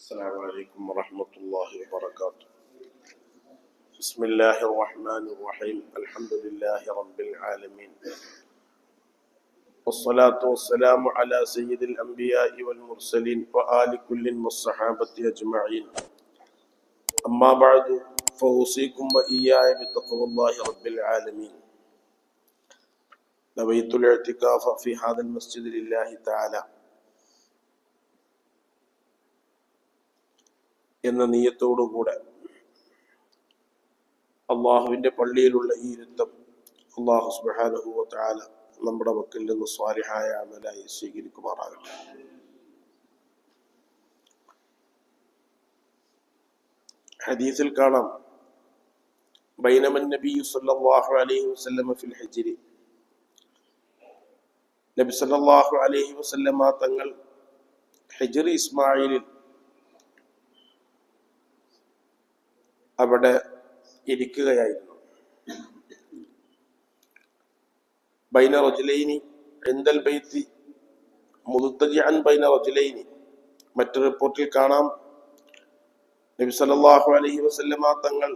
السلام عليكم ورحمة الله وبركاته. بسم الله الرحمن الرحيم. الحمد لله رب العالمين، والصلاة والسلام على سيد الأنبياء والمرسلين وآل كل والصحابة أجمعين. أما بعد فأوصيكم وإياي بتقوى الله رب العالمين. نويت الاعتكاف في هذا المسجد لله تعالى എന്ന നിയ്യത്തോടുകൂടെ അള്ളാഹുവിൻ്റെ പള്ളിയിലുള്ള ഈ ഇരുത്തം അള്ളാഹു സുബ്ഹാനഹു വ തആല നമ്മുടെ മക്കളിൽ നിന്ന് സ്വാലിഹായ അമലായി സ്വീകരിക്കുമാറാകട്ടെ. ഹദീസിൽ കാണാം, ബൈനമൻ നബി സല്ലല്ലാഹു അലൈഹി വസല്ലം ഫിൽ ഹിജ്രി, നബി സല്ലല്ലാഹു അലൈഹി വസല്ലം തങ്ങൾ ഹിജ്രി ഇസ്മായിലിൽ അവിടെ ഇരിക്കുകയായിരുന്നു. ബൈന റജുലൈനി ഇൻദൽ ബൈത്തി മുദ്തജിഅൻ ബൈന റജുലൈനി. മറ്റൊരു റിപ്പോർട്ടിൽ കാണാം, നബി സല്ലല്ലാഹു അലൈഹി വസല്ലമ തങ്ങൾ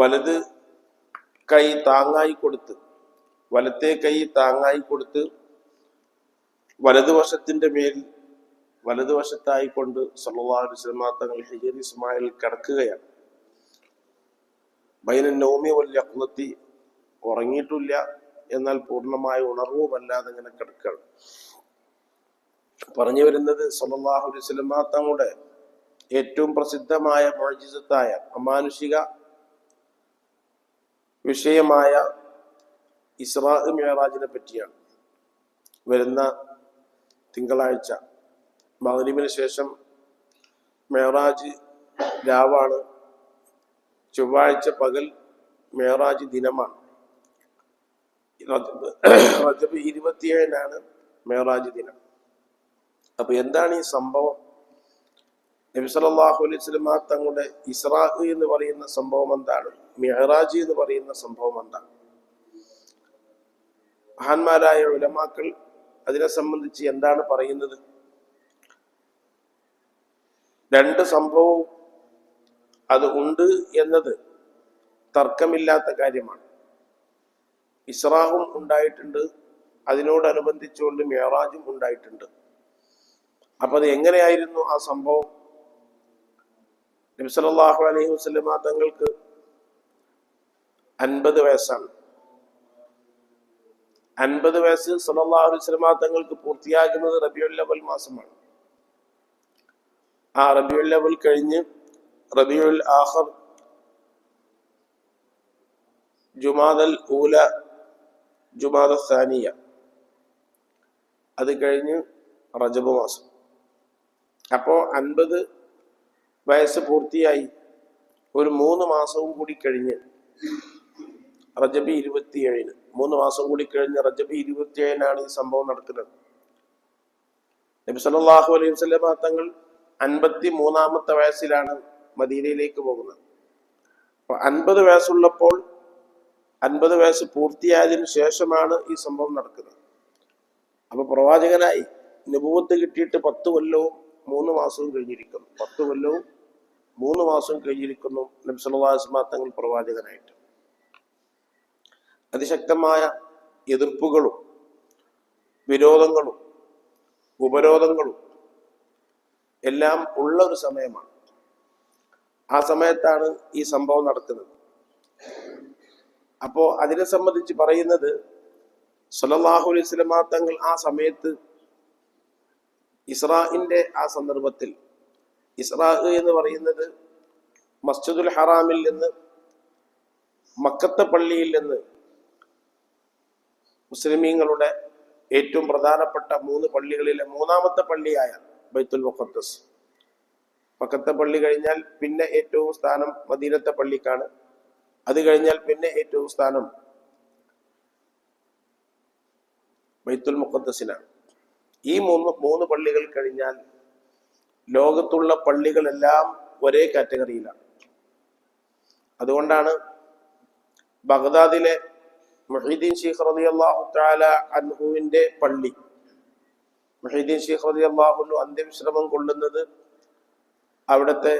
വലത് കൈ താങ്ങായി കൊടുത്ത്, വലത്തെ കൈ താങ്ങായി കൊടുത്ത് വലതുവശത്തിന്റെ മേൽ വലതുവശത്തായിക്കൊണ്ട് സല്ലല്ലാഹു അലൈഹി വസല്ലം തങ്ങൾ ഹിജ്രി ഇസ്മായിൽ കിടക്കുകയാണ്. ബൈന നൗമി വൽ യഖ്ലത്തി, ഉറങ്ങിയിട്ടില്ല എന്നാൽ പൂർണ്ണമായ ഉണർവുമല്ലാതെ ഇങ്ങനെ കിടക്കുകയാണ്. പറഞ്ഞു വരുന്നത്, സല്ലല്ലാഹു അലൈഹി വസല്ലം തങ്ങളുടെ ഏറ്റവും പ്രസിദ്ധമായ മുഅ്ജിസത്തായ അമാനുഷിക വിഷയമായ ഇസ്രാ മിഅ്റാജിനെ പറ്റിയാണ്. വരുന്ന തിങ്കളാഴ്ച മഗ്‌രിബിന് ശേഷം മിഅ്റാജ് രാവാണ്, ചൊവ്വാഴ്ച പകൽ മിഅ്റാജ് ദിനമാണ്. റജബ് 27 മിഅ്റാജ് ദിനം. അപ്പൊ എന്താണ് ഈ സംഭവം? നബി സല്ലല്ലാഹു അലൈഹി വസല്ലം തങ്ങളുടെ ഇസ്രാ എന്ന് പറയുന്ന സംഭവം എന്താണ്? മിഅ്റാജ് എന്ന് പറയുന്ന സംഭവം എന്താണ്? മഹാന്മാരായ ഉലമാക്കൾ അതിനെ സംബന്ധിച്ച് എന്താണ് പറയുന്നത്? രണ്ട് സംഭവവും അത് ഉണ്ട് എന്നത് തർക്കമില്ലാത്ത കാര്യമാണ്. ഇസ്രാഹും ഉണ്ടായിട്ടുണ്ട്, അതിനോടനുബന്ധിച്ചുകൊണ്ട് മിഅ്റാജും ഉണ്ടായിട്ടുണ്ട്. അപ്പൊ അത് എങ്ങനെയായിരുന്നു ആ സംഭവം? നബി സല്ലല്ലാഹു അലൈഹി വസല്ലം തങ്ങൾക്ക് 50 വയസ്സാണ്. 50 വയസ്സ് സല്ലല്ലാഹു അലൈഹി വസല്ലം തങ്ങൾക്ക് പൂർത്തിയാകുന്നത് റബീഉൽ അവ്വൽ മാസമാണ്. ആ റബീഉൽ അവ്വൽ കഴിഞ്ഞ് റബീഉൽ ആഖിർ, ജുമാദൽ ഊല, ജുമാദ സാനിയ, അത് കഴിഞ്ഞ് റജബ് മാസം. അപ്പോ 50 വയസ്സ് പൂർത്തിയായി. ഒരു 3 മാസവും കൂടി കഴിഞ്ഞ് റജബ് 27, 3 മാസം കൂടി കഴിഞ്ഞ് റജബ് 27 ഈ സംഭവം നടക്കുന്നത്. നബി സല്ലല്ലാഹു അലൈഹി വസല്ലം തങ്ങൾ 53-ാമത്തെ വയസ്സിലാണ് മദീനയിലേക്ക് പോകുന്നത്. അപ്പൊ 50 വയസ്സുള്ളപ്പോൾ, 50 വയസ്സ് പൂർത്തിയായതിനു ശേഷമാണ് ഈ സംഭവം നടക്കുന്നത്. അപ്പൊ പ്രവാചകനായി നബുവത്ത് കിട്ടിയിട്ട് 10 കൊല്ലവും 3 മാസവും കഴിഞ്ഞിരിക്കുന്നു. 10 കൊല്ലവും 3 മാസവും കഴിഞ്ഞിരിക്കുന്നു നബി സല്ലല്ലാഹു അലൈഹി വസല്ലം തങ്ങൾ പ്രവാചകനായിട്ട്. അതിശക്തമായ എതിർപ്പുകളും വിരോധങ്ങളും ഉപരോധങ്ങളും എല്ലാം ഉള്ള ഒരു സമയമാണ്. ആ സമയത്താണ് ഈ സംഭവം നടക്കുന്നത്. അപ്പോ അതിനെ സംബന്ധിച്ച് പറയുന്നത്, സല്ലല്ലാഹു അലൈഹി വസല്ലം തങ്ങൾ ആ സമയത്ത് ഇസ്രാഇന്റെ ആ സന്ദർഭത്തിൽ, ഇസ്രാ എന്ന് പറയുന്നത് മസ്ജിദുൽ ഹറാമിൽ നിന്ന്, മക്കത്തെ പള്ളിയിൽ നിന്ന് മുസ്ലിമീങ്ങളുടെ ഏറ്റവും പ്രധാനപ്പെട്ട 3 പള്ളികളിലെ 3-ാമത്തെ പള്ളിയായ ബൈത്തുൽ മുഖദ്ദസ്. മക്കത്തെ പള്ളി കഴിഞ്ഞാൽ പിന്നെ ഏറ്റവും സ്ഥാനം മദീനത്തെ പള്ളിക്കാണ്. അത് കഴിഞ്ഞാൽ പിന്നെ ഏറ്റവും സ്ഥാനം ബൈത്തുൽ മുഖദ്ദസിനാണ്. ഈ 3 പള്ളികൾ കഴിഞ്ഞാൽ ലോകത്തുള്ള പള്ളികളെല്ലാം ഒരേ കാറ്റഗറിയിലാണ്. അതുകൊണ്ടാണ് ബഗ്ദാദിലെ മുഹീദ്ദീൻ ശൈഖ് റളിയല്ലാഹു തആല അൻഹുവിന്റെ പള്ളി മുഹീദ്ദീൻ ശൈഖ് റളിയല്ലാഹു അൻഹു അന്ത്യവിശ്രമം കൊള്ളുന്നത് അവിടുത്തെ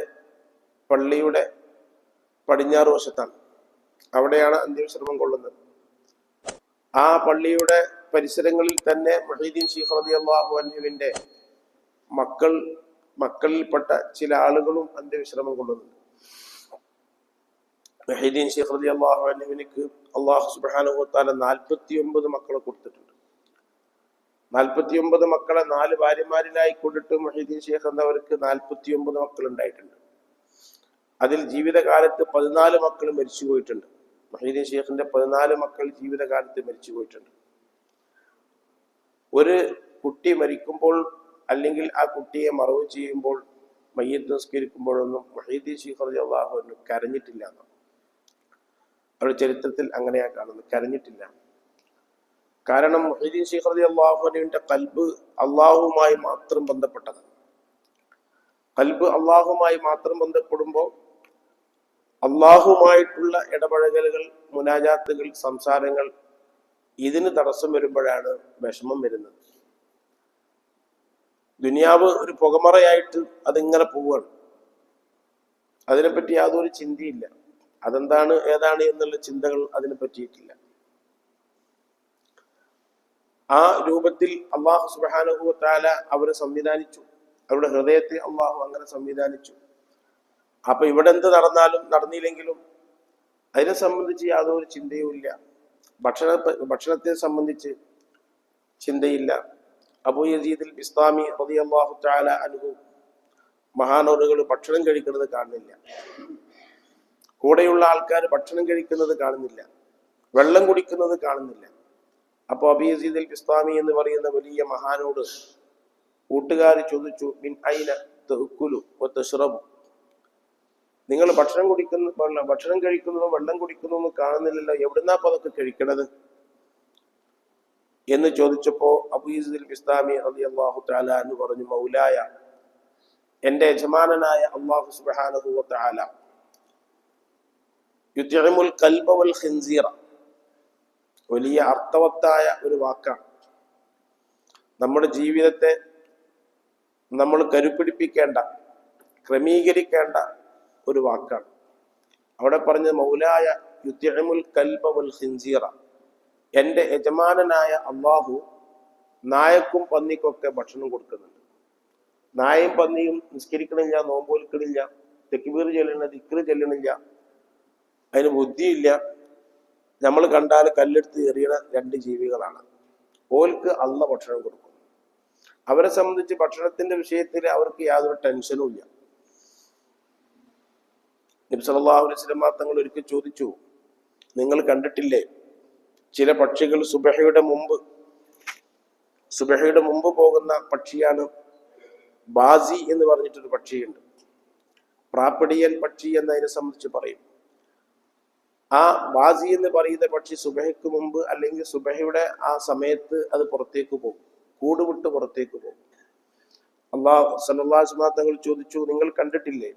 പള്ളിയുടെ പടിഞ്ഞാറ് വശത്താണ്. അവിടെയാണ് അന്ത്യവിശ്രമം കൊള്ളുന്നത്. ആ പള്ളിയുടെ പരിസരങ്ങളിൽ തന്നെ മുഹീദ്ദീൻ ശൈഖ് റളിയല്ലാഹു അൻഹുവിന്റെ മക്കളിൽപ്പെട്ട ചില ആളുകളും അന്ത്യവിശ്രമം കൊള്ളുന്നുണ്ട്. മുഹീദ്ദീൻ ശൈഖ് റളിയല്ലാഹു അൻഹുവിനിക്ക് അല്ലാഹു സുബ്ഹാനഹു വ തആല 49 മക്കളെ കൊടുത്തിട്ടുണ്ട്. 49 മക്കളെ 4 ഭാര്യമാരിലായി കൊണ്ടിട്ട് മുഹീദ്ദീൻ ശൈഖ് എന്നവർക്ക് 49 മക്കൾ ഉണ്ടായിട്ടുണ്ട്. അതിൽ ജീവിതകാലത്ത് 14 മക്കൾ മരിച്ചു പോയിട്ടുണ്ട്. മുഹീദ്ദീൻ ശൈഖിന്റെ 14 മക്കൾ ജീവിതകാലത്ത് മരിച്ചു പോയിട്ടുണ്ട്. ഒരു കുട്ടി മരിക്കുമ്പോൾ അല്ലെങ്കിൽ ആ കുട്ടിയെ മറവ് ചെയ്യുമ്പോൾ മയ്യിത്ത് നിസ്കരിക്കുമ്പോഴൊന്നും മുഹീദ്ദീൻ ശൈഖ് റളിയല്ലാഹു അൻഹു കരഞ്ഞിട്ടില്ല. അവരുടെ ചരിത്രത്തിൽ അങ്ങനെയാ കാണുന്നത്, കരഞ്ഞിട്ടില്ല. കാരണം മുഹീദ്ദീൻ ശൈഖ് റളിയല്ലാഹു അൻഹുവിന്റെ ഖൽബ് അള്ളാഹുവുമായി മാത്രം ബന്ധപ്പെട്ടതാണ്. ഖൽബ് അള്ളാഹുമായി മാത്രം ബന്ധപ്പെടുമ്പോൾ അള്ളാഹുമായിട്ടുള്ള ഇടപഴകലുകൾ, മുനാജാത്തുകൾ, സംസാരങ്ങൾ ഇതിന് തടസ്സം വരുമ്പോഴാണ് വിഷമം വരുന്നത്. ദുനിയാവ് ഒരു പുകമറയായിട്ട് അതിങ്ങനെ പോവുകയാണ്. അതിനെപ്പറ്റി യാതൊരു ചിന്തയില്ല. അതെന്താണ് ഏതാണ് എന്നുള്ള ചിന്തകൾ അതിനെ പറ്റിയിട്ടില്ല. ആ രൂപത്തിൽ അല്ലാഹു സുബ്ഹാനഹു വ തആല അവരെ സംവിധാനിച്ചു. അവരുടെ ഹൃദയത്തെ അല്ലാഹു അങ്ങനെ സംവിധാനിച്ചു. അപ്പൊ ഇവിടെ എന്ത് നടന്നാലും നടന്നില്ലെങ്കിലും അതിനെ സംബന്ധിച്ച് യാതൊരു ചിന്തയും ഇല്ല. ഭക്ഷണത്തെ സംബന്ധിച്ച് ചിന്തയില്ല. അബൂ യസീദ് അൽ ബിസ്താമി റളിയല്ലാഹു തആല അൻഹു മഹാനവറുകൾ ഭക്ഷണം കഴിക്കുന്നത് കാണുന്നില്ല. കൂടെയുള്ള ആൾക്കാർ ഭക്ഷണം കഴിക്കുന്നത് കാണുന്നില്ല, വെള്ളം കുടിക്കുന്നത് കാണുന്നില്ല. അപ്പൊ അബൂ യസീദ് അൽ ബിസ്താമി എന്ന് പറയുന്ന വലിയ മഹാനോട് കൂട്ടുകാർ ചോദിച്ചു, മിൻ ഐന തഅകുലു വ തശ്റബു, നിങ്ങൾ ഭക്ഷണം കഴിക്കുന്നതും വെള്ളം കുടിക്കുന്നതും കാണുന്നില്ലല്ലോ, എവിടുന്നാ അപ്പൊ അതൊക്കെ കഴിക്കണത് എന്ന് ചോദിച്ചപ്പോ അബൂ യസീദ് അൽ ബിസ്താമി റളിയല്ലാഹു തആല അൻഹു പറഞ്ഞു, മൗലായ, എന്റെ യജമാനനായ അല്ലാഹു സുബ്ഹാനഹു വ തആല യുത്ഇമുൽ ഖൽബ വൽ ഖിൻസീറ, വലിയ അർത്ഥവത്തായ ഒരു വാക്കാണ്. നമ്മുടെ ജീവിതത്തെ നമ്മൾ കരുപിടിപ്പിക്കേണ്ട, ക്രമീകരിക്കേണ്ട ഒരു വാക്കാണ്. അവിടെ പറഞ്ഞ മൗലായ യുത്ഇമുൽ ഖൽബ വൽ ഖിൻസീറ, എന്റെ യജമാനനായ അള്ളാഹു നായക്കും പന്നിക്കൊക്കെ ഭക്ഷണം കൊടുക്കുന്നുണ്ട്. നായയും പന്നിയും നിസ്കരിക്കണില്ല, നോമ്പോൽക്കണില്ല, തക്ബീർ ചെല്ലണില്ല, ദിക്ർ ചെല്ലണില്ല, അതിന് ബുദ്ധിയില്ല. നമ്മൾ കണ്ടാൽ കല്ലെടുത്ത് എറിയണ 2 ജീവികളാണ്. ഓൽക്ക് അള്ള ഭക്ഷണം കൊടുക്കും. അവരെ സംബന്ധിച്ച് ഭക്ഷണത്തിന്റെ വിഷയത്തിൽ അവർക്ക് യാതൊരു ടെൻഷനും ഇല്ല. നബി സല്ലല്ലാഹു അലൈഹി വസല്ലം തങ്ങൾ ഒരിക്കൽ ചോദിച്ചു, നിങ്ങൾ കണ്ടിട്ടില്ലേ ചില പക്ഷികൾ സുബഹയുടെ മുമ്പ് പോകുന്ന പക്ഷിയാണ് ബാസി എന്ന് പറഞ്ഞിട്ടൊരു പക്ഷിയുണ്ട്. പ്രാപ്പിടിയൻ പക്ഷി എന്നതിനെ സംബന്ധിച്ച് പറയും. ആ ബാസി എന്ന് പറയുന്ന പക്ഷി സുബഹയ്ക്ക് മുമ്പ് അല്ലെങ്കിൽ സുബഹയുടെ ആ സമയത്ത് അത് പുറത്തേക്ക് പോകും, കൂടുവിട്ട് പുറത്തേക്ക് പോകും. സല്ലല്ലാഹു അലൈഹി വസല്ലം തങ്ങൾ ചോദിച്ചു, നിങ്ങൾ കണ്ടിട്ടില്ലേ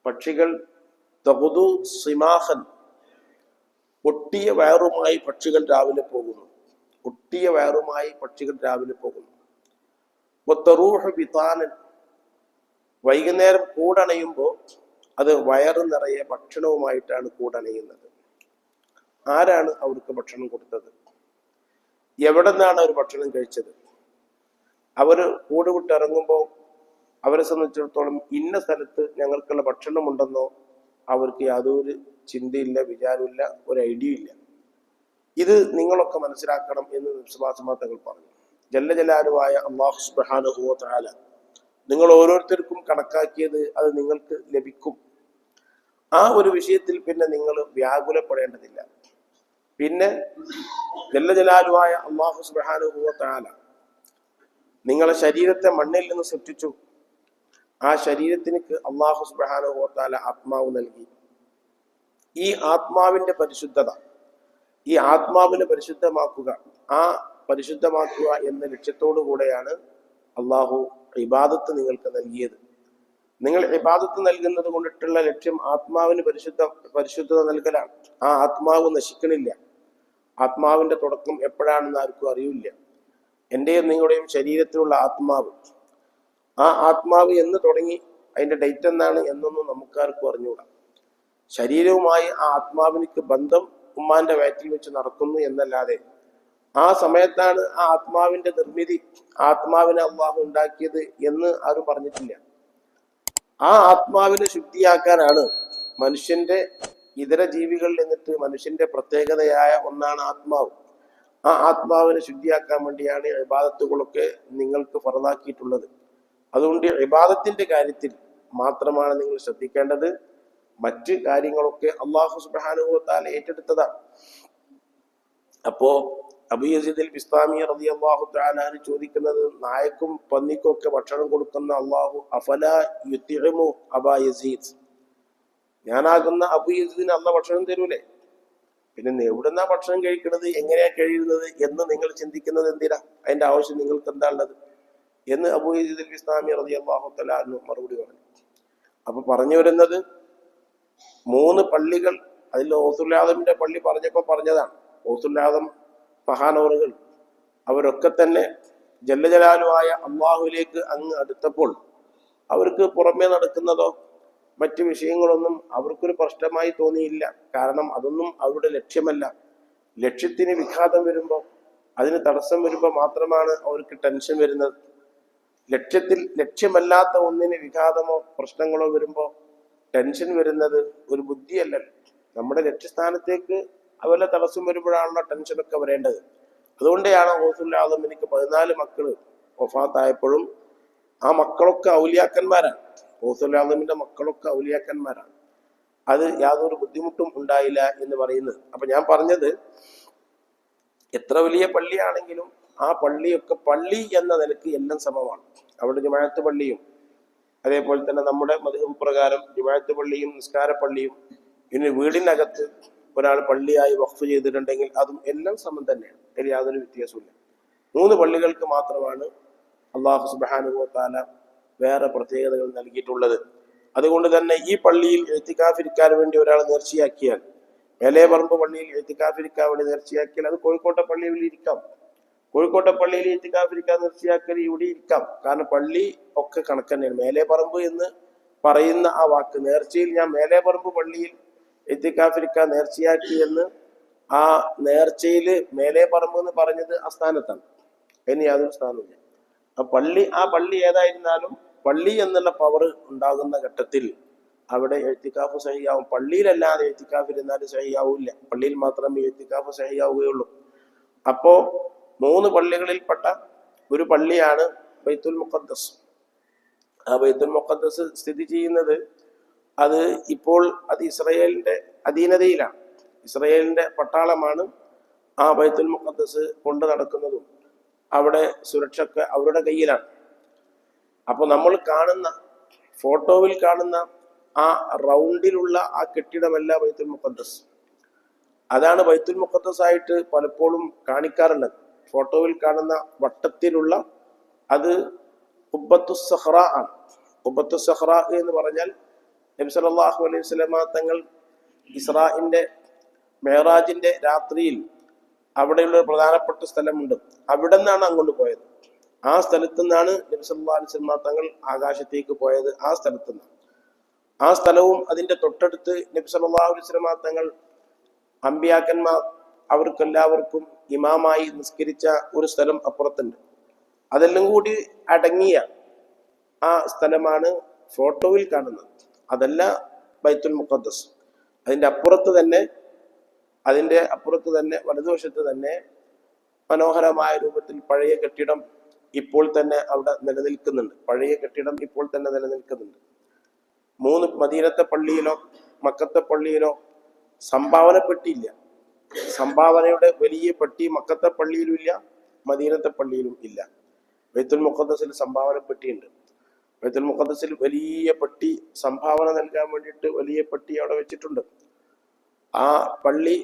പക്ഷികൾ തഖുദു സിമാഖൻ, ഒട്ടിയ വയറുമായി പക്ഷികൾ രാവിലെ പോകുന്നു. ഒട്ടിയ വയറുമായി പക്ഷികൾ രാവിലെ പോകുന്നു. വതറൂഹു ബിതാനൻ, വൈകുന്നേരം കൂടണയുമ്പോൾ അത് വയറ് നിറയെ ഭക്ഷണവുമായിട്ടാണ് കൂടണയുന്നത്. ആരാണ് അവർക്ക് ഭക്ഷണം കൊടുത്തത്? എവിടെ നിന്നാണ് അവർ ഭക്ഷണം കഴിച്ചത്? അവർ കൂടുവിട്ടിറങ്ങുമ്പോൾ അവരെ സംബന്ധിച്ചിടത്തോളം ഇന്ന സ്ഥലത്ത് ഞങ്ങൾക്കുള്ള ഭക്ഷണമുണ്ടെന്നോ അവർക്ക് യാതൊരു ചിന്തയില്ല, വിചാരമില്ല, ഒരു ഐഡിയ ഇല്ല. ഇത് നിങ്ങളൊക്കെ മനസ്സിലാക്കണം എന്ന് വിശ്വാസമാതകൾ പറഞ്ഞു. ജല്ല ജലാലുവായ അല്ലാഹു സുബ്ഹാനഹു വ തആല നിങ്ങൾ ഓരോരുത്തർക്കും കണക്കാക്കിയത് അത് നിങ്ങൾക്ക് ലഭിക്കും. ആ ഒരു വിഷയത്തിൽ പിന്നെ നിങ്ങൾ വ്യാകുലപ്പെടേണ്ടതില്ല. പിന്നെ ജല്ല ജലാലുവായ അല്ലാഹു സുബ്ഹാനഹു വ തആല നിങ്ങളെ ശരീരത്തെ മണ്ണിൽ നിന്ന് സൃഷ്ടിച്ചു. ആ ശരീരത്തിന് അല്ലാഹു സുബ്ഹാനഹു വ തആല ആത്മാവ് നൽകി. ഈ ആത്മാവിന്റെ പരിശുദ്ധത, ഈ ആത്മാവിനെ പരിശുദ്ധമാക്കുക, ആ പരിശുദ്ധമാക്കുക എന്ന ലക്ഷ്യത്തോടു കൂടെയാണ് അല്ലാഹു ഇബാദത്ത് നിങ്ങൾക്ക് നൽകിയത്. നിങ്ങൾ ഇബാദത്ത് നൽകുന്നത് കൊണ്ടിട്ടുള്ള ലക്ഷ്യം ആത്മാവിന് പരിശുദ്ധത നൽകലാണ്. ആ ആത്മാവ് നശിക്കണില്ല. ആത്മാവിന്റെ തുടക്കം എപ്പോഴാണെന്ന് ആർക്കും അറിയില്ല. എൻ്റെയും നിങ്ങളുടെയും ശരീരത്തിലുള്ള ആത്മാവ്, ആ ആത്മാവ് എന്ന് തുടങ്ങി അതിൻ്റെ ഡേറ്റ് എന്നാണ് എന്നൊന്നും നമുക്കാർക്കും അറിഞ്ഞുകൂടാ. ശരീരവുമായി ആ ആത്മാവിനിക്ക് ബന്ധം ഉമ്മാന്റെ വയറ്റിൽ വെച്ച് നടക്കുന്നു എന്നല്ലാതെ ആ സമയത്താണ് ആ ആത്മാവിന്റെ നിർമ്മിതി, ആത്മാവിനെ അള്ളാഹു ഉണ്ടാക്കിയത് എന്ന് ആരും പറഞ്ഞിട്ടില്ല. ആ ആത്മാവിനെ ശുദ്ധിയാക്കാനാണ് മനുഷ്യന്റെ ഇതര ജീവികളിൽ നിന്നിട്ട് മനുഷ്യന്റെ പ്രത്യേകതയായ ഒന്നാണ് ആത്മാവ്. ആ ആത്മാവിനെ ശുദ്ധിയാക്കാൻ വേണ്ടിയാണ് ഇബാദത്തുകളൊക്കെ നിങ്ങൾക്ക് ഫർളാക്കിയിട്ടുള്ളത്. അതുകൊണ്ട് ഇബാദത്തിന്റെ കാര്യത്തിൽ മാത്രമാണ് നിങ്ങൾ ശ്രദ്ധിക്കേണ്ടത്. മറ്റ് കാര്യങ്ങളൊക്കെ അള്ളാഹു സുബ്ഹാനഹു വ തആല ഏറ്റെടുത്തതാണ്. അപ്പോ അബൂ യസീദ് അൽ ബിസ്താമി റളിയല്ലാഹു തആല ചോദിക്കുന്നത്, നായക്കും പന്നിക്കും ഒക്കെ ഭക്ഷണം കൊടുക്കുന്ന അള്ളാഹു അഫലാ യുത്ഇമു അബാ യസീദ്, ഞാനാകുന്ന അബൂ യസീദിന് അള്ളാഹ് ഭക്ഷണം തരൂലേ? പിന്നെ എവിടുന്നാ ഭക്ഷണം കഴിക്കുന്നത്, എങ്ങനെയാ കഴിയുന്നത് എന്ന് നിങ്ങൾ ചിന്തിക്കുന്നത് എന്തിനാ? അതിന്റെ ആവശ്യം നിങ്ങൾക്ക് എന്താ ഉള്ളത് എന്ന് അബൂ യസീദ് അൽ ബിസ്താമി റളിയല്ലാഹു തആല മറുപടി പറഞ്ഞു. അപ്പൊ പറഞ്ഞു വരുന്നത്, 3 പള്ളികൾ, അതിൽ ഗൗസുൽ ആദമിന്റെ പള്ളി പറഞ്ഞപ്പോൾ പറഞ്ഞതാണ്. ഗൗസുൽ ആദം മഹാനവറുകൾ അവരൊക്കെ തന്നെ ജല്ല ജലാലുവായ അള്ളാഹുവിലേക്ക് അങ്ങ് അടുത്തപ്പോൾ അവർക്ക് പുറമേ നടക്കുന്നതോ മറ്റു വിഷയങ്ങളൊന്നും അവർക്കൊരു പ്രശ്നമായി തോന്നിയില്ല. കാരണം അതൊന്നും അവരുടെ ലക്ഷ്യമല്ല. ലക്ഷ്യത്തിന് വിഘാതം വരുമ്പോൾ, അതിന് തടസ്സം വരുമ്പോൾ മാത്രമാണ് അവർക്ക് ടെൻഷൻ വരുന്നത്. ലക്ഷ്യമല്ലാത്ത ഒന്നിന് വിഘാതമോ പ്രശ്നങ്ങളോ വരുമ്പോൾ ടെൻഷൻ വരുന്നത് ഒരു ബുദ്ധിയല്ല. നമ്മുടെ ലക്ഷ്യസ്ഥാനത്തേക്ക് അവരുടെ തടസ്സം വരുമ്പോഴാണല്ലോ ടെൻഷനൊക്കെ വരേണ്ടത്. അതുകൊണ്ടാണ് ഗൗസുൽ ആദം എനിക്ക് 14 മക്കള് വഫാത്തായപ്പോഴും ആ മക്കളൊക്കെ ഔലിയാക്കന്മാരാണ്. ഗൗസുൽ ആദമിന്റെ മക്കളൊക്കെ ഔലിയാക്കന്മാരാണ്. അത് യാതൊരു ബുദ്ധിമുട്ടും ഉണ്ടായില്ല എന്ന് പറയുന്നത്. അപ്പൊ ഞാൻ പറഞ്ഞത്, എത്ര വലിയ പള്ളിയാണെങ്കിലും ആ പള്ളിയൊക്കെ പള്ളി എന്ന നിലയ്ക്ക് എല്ലാം സമമാണ്. അവിടെ ജമാഅത്ത് പള്ളിയും അതേപോലെ തന്നെ നമ്മുടെ മദ്ഹബ് പ്രകാരം ജമാഅത്ത് പള്ളിയും നിസ്കാര പള്ളിയും, ഇനി വീടിനകത്ത് ഒരാൾ പള്ളിയായി വഖഫ് ചെയ്തിട്ടുണ്ടെങ്കിൽ അതും എല്ലാം സമം തന്നെയാണ്. അതിൽ യാതൊരു വ്യത്യാസമില്ല. 3 പള്ളികൾക്ക് മാത്രമാണ് അല്ലാഹു സുബ്ഹാനഹു വ തആല വേറെ പ്രത്യേകതകൾ നൽകിയിട്ടുള്ളത്. അതുകൊണ്ട് തന്നെ ഈ പള്ളിയിൽ ഇഅ്തികാഫിരിക്കാൻ വേണ്ടി ഒരാൾ നേർച്ചയാക്കിയാൽ, മേലേപറമ്പ് പള്ളിയിൽ ഇഅ്തികാഫിരിക്കാൻ വേണ്ടി നേർച്ചയാക്കിയാൽ അത് കോഴിക്കോട്ടെ പള്ളിയിൽ ഇരിക്കാം. കോഴിക്കോട്ടെ പള്ളിയിൽ ഇഅ്തികാഫിരിക്കാൻ നേർച്ചയാക്കൽ ഇവിടെ ഇരിക്കാം. കാരണം പള്ളി ഒക്കെ കണക്ക് തന്നെയാണ്. മേലേപറമ്പ് എന്ന് പറയുന്ന ആ വാക്ക്, നേർച്ചയിൽ ഞാൻ മേലേപറമ്പ് പള്ളിയിൽ ഇഅ്തികാഫിരിക്കാൻ നേർച്ചയാക്കി എന്ന്, ആ നേർച്ചയില് മേലേപറമ്പ് എന്ന് പറഞ്ഞത് ആ സ്ഥാനത്താണ്. അതിന് യാതൊരു സ്ഥാനമില്ല. ആ പള്ളി ഏതായിരുന്നാലും പള്ളി എന്നുള്ള പവർ ഉണ്ടാകുന്ന ഘട്ടത്തിൽ അവിടെ ഇഅ്തികാഫ് സഹിയാവും. പള്ളിയിലല്ലാതെ ഇഅ്തികാഫിരുന്നാലും സഹിയാവില്ല. പള്ളിയിൽ മാത്രമേ ഇഅ്തികാഫ് സഹിയാവുകയുള്ളൂ. അപ്പോ 3 പള്ളികളിൽപ്പെട്ട ഒരു പള്ളിയാണ് ബൈത്തുൽ മുഖദ്ദസ്. ആ ബൈത്തുൽ മുഖദ്ദസ് സ്ഥിതി ചെയ്യുന്നത്, അത് ഇപ്പോൾ അത് ഇസ്രായേലിന്റെ അധീനതയിലാണ്. ഇസ്രായേലിന്റെ പട്ടാളമാണ് ആ ബൈത്തുൽ മുഖദ്ദസ് കൊണ്ട് നടക്കുന്നതും അവിടെ സുരക്ഷയൊക്കെ അവരുടെ കയ്യിലാണ്. അപ്പോൾ നമ്മൾ കാണുന്ന ഫോട്ടോയിൽ കാണുന്ന ആ റൗണ്ടിലുള്ള ആ കെട്ടിടമല്ല ബൈത്തുൽ മുഖദ്ദസ്. അതാണ് ബൈത്തുൽ മുഖദ്ദസ് ആയിട്ട് പലപ്പോഴും കാണിക്കാറുള്ളത്. ഫോട്ടോയിൽ കാണുന്ന വട്ടത്തിലുള്ള അത് ഖുബ്ബത്തുസ് സഖ്റ ആണ്. ഖുബ്ബത്തുസ് സഖ്റ എന്ന് പറഞ്ഞാൽ നബി സല്ലല്ലാഹു അലൈഹി വസല്ലമ തങ്ങൾ ഇസ്രാഇന്റെ മെഹറാജിന്റെ രാത്രിയിൽ അവിടെയുള്ള ഒരു പ്രധാനപ്പെട്ട സ്ഥലമുണ്ട്. അവിടെ നിന്നാണ് അങ്ങോട്ട് പോയത്. ആ സ്ഥലത്തു നിന്നാണ് നബി സല്ലല്ലാഹു അലൈഹി വസല്ലമ തങ്ങൾ ആകാശത്തേക്ക് പോയത്. ആ സ്ഥലത്തു നിന്നാണ്. ആ സ്ഥലവും അതിന്റെ തൊട്ടടുത്ത് നബി സല്ലല്ലാഹു അലൈഹി വസല്ലമ തങ്ങൾ അമ്പിയാക്കന്മാർ അവർക്കെല്ലാവർക്കും ഇമാമായി നിസ്കരിച്ച ഒരു സ്ഥലം അപ്പുറത്തുണ്ട്. അതെല്ലാം കൂടി അടങ്ങിയ ആ സ്ഥലമാണ് ഫോട്ടോയിൽ കാണുന്നത്. അതല്ല ബൈത്തുൽ മുഖദ്ദസ്. അതിന്റെ അപ്പുറത്ത് തന്നെ വലതുവശത്ത് തന്നെ മനോഹരമായ രൂപത്തിൽ പഴയ കെട്ടിടം ഇപ്പോൾ തന്നെ അവിടെ നിലനിൽക്കുന്നുണ്ട്. 3 മദീനത്തെ പള്ളിയിലോ മക്കത്തെ പള്ളിയിലോ സംഭാവന പെട്ടിയില്ല. സംഭാവനയുടെ വലിയ പെട്ടി മക്കത്തെ പള്ളിയിലും ഇല്ല, മദീനത്തെ പള്ളിയിലും ഇല്ല. ബൈത്തുൽ മുഖദ്ദസിൽ സംഭാവന പെട്ടിയുണ്ട്. ബൈത്തുൽ മുഖദ്ദസിൽ വലിയ പെട്ടി, സംഭാവന നൽകാൻ വേണ്ടിയിട്ട് വലിയ പെട്ടി അവിടെ വെച്ചിട്ടുണ്ട്. ആ പള്ളി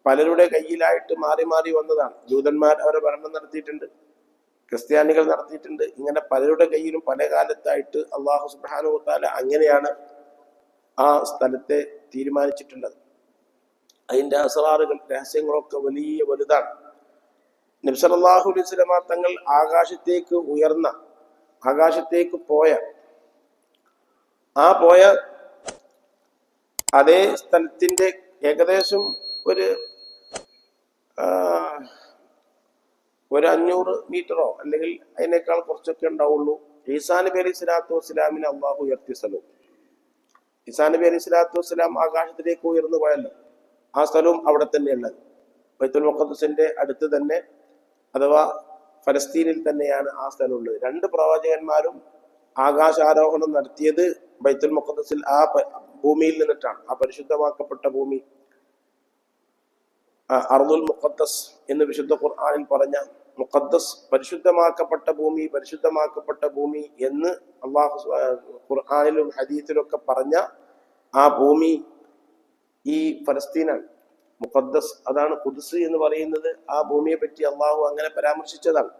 പലരുടെ കയ്യിലായിട്ട് മാറി മാറി വന്നതാണ്. ജൂതന്മാർ അവരെ ഭരണം നടത്തിയിട്ടുണ്ട്, ക്രിസ്ത്യാനികൾ നടത്തിയിട്ടുണ്ട്. ഇങ്ങനെ പലരുടെ കയ്യിലും പല കാലത്തായിട്ട് അല്ലാഹു സുബ്ഹാനഹു വ തആല അങ്ങനെയാണ് ആ സ്ഥലത്തെ തീരുമാനിച്ചിട്ടുള്ളത്. അതിന്റെ അസ്റാറുകൾ, രഹസ്യങ്ങളൊക്കെ വലിയ വലുതാണ്. നബി സല്ലല്ലാഹു അലൈഹി വസല്ലമ തങ്ങൾ ആകാശത്തേക്ക് പോയ അതേ സ്ഥലത്തിന്റെ ഏകദേശം ഒരു 500 മീറ്ററോ അല്ലെങ്കിൽ അതിനേക്കാൾ കുറച്ചൊക്കെ ഉണ്ടാവുള്ളൂ. ഈസാ നബി അലൈഹി സ്വലാത്തു വസ്സലാമിനെ അള്ളാഹു ഉയർത്തിയ സ്ഥലവും. ഈസാ നബി അലൈഹി സ്വലാത്തു വസ്സലാം ആകാശത്തിലേക്ക് ഉയർന്നു പോയല്ലോ, ആ സ്ഥലവും അവിടെ തന്നെയുള്ളത്. ബൈത്തുൽ മുഖദ്ദസിന്റെ അടുത്ത് തന്നെ, അഥവാ ഫലസ്തീനിൽ തന്നെയാണ് ആ സ്ഥലം ഉള്ളത്. 2 പ്രവാചകന്മാരും ആകാശാരോഹണം നടത്തിയത് ബൈത്തുൽ മുഖദ്ദസിൽ, ആ ഭൂമിയിൽ നിന്നിട്ടാണ്. ആ പരിശുദ്ധമാക്കപ്പെട്ട ഭൂമി, അർദുൽ മുഖദ്ദസ് എന്ന് വിശുദ്ധ ഖുർആനിൽ പറഞ്ഞ മുഖദ്ദസ്, പരിശുദ്ധമാക്കപ്പെട്ട ഭൂമി എന്ന് അള്ളാഹു ഖുർആനിലും ഹദീസിലൊക്കെ പറഞ്ഞ ആ ഭൂമി ഈ ഫലസ്തീനാണ്. മുഖദ്ദസ്, അതാണ് ഖുദ്സ് എന്ന് പറയുന്നത്. ആ ഭൂമിയെ പറ്റി അള്ളാഹു അങ്ങനെ പരാമർശിച്ചതാണ്.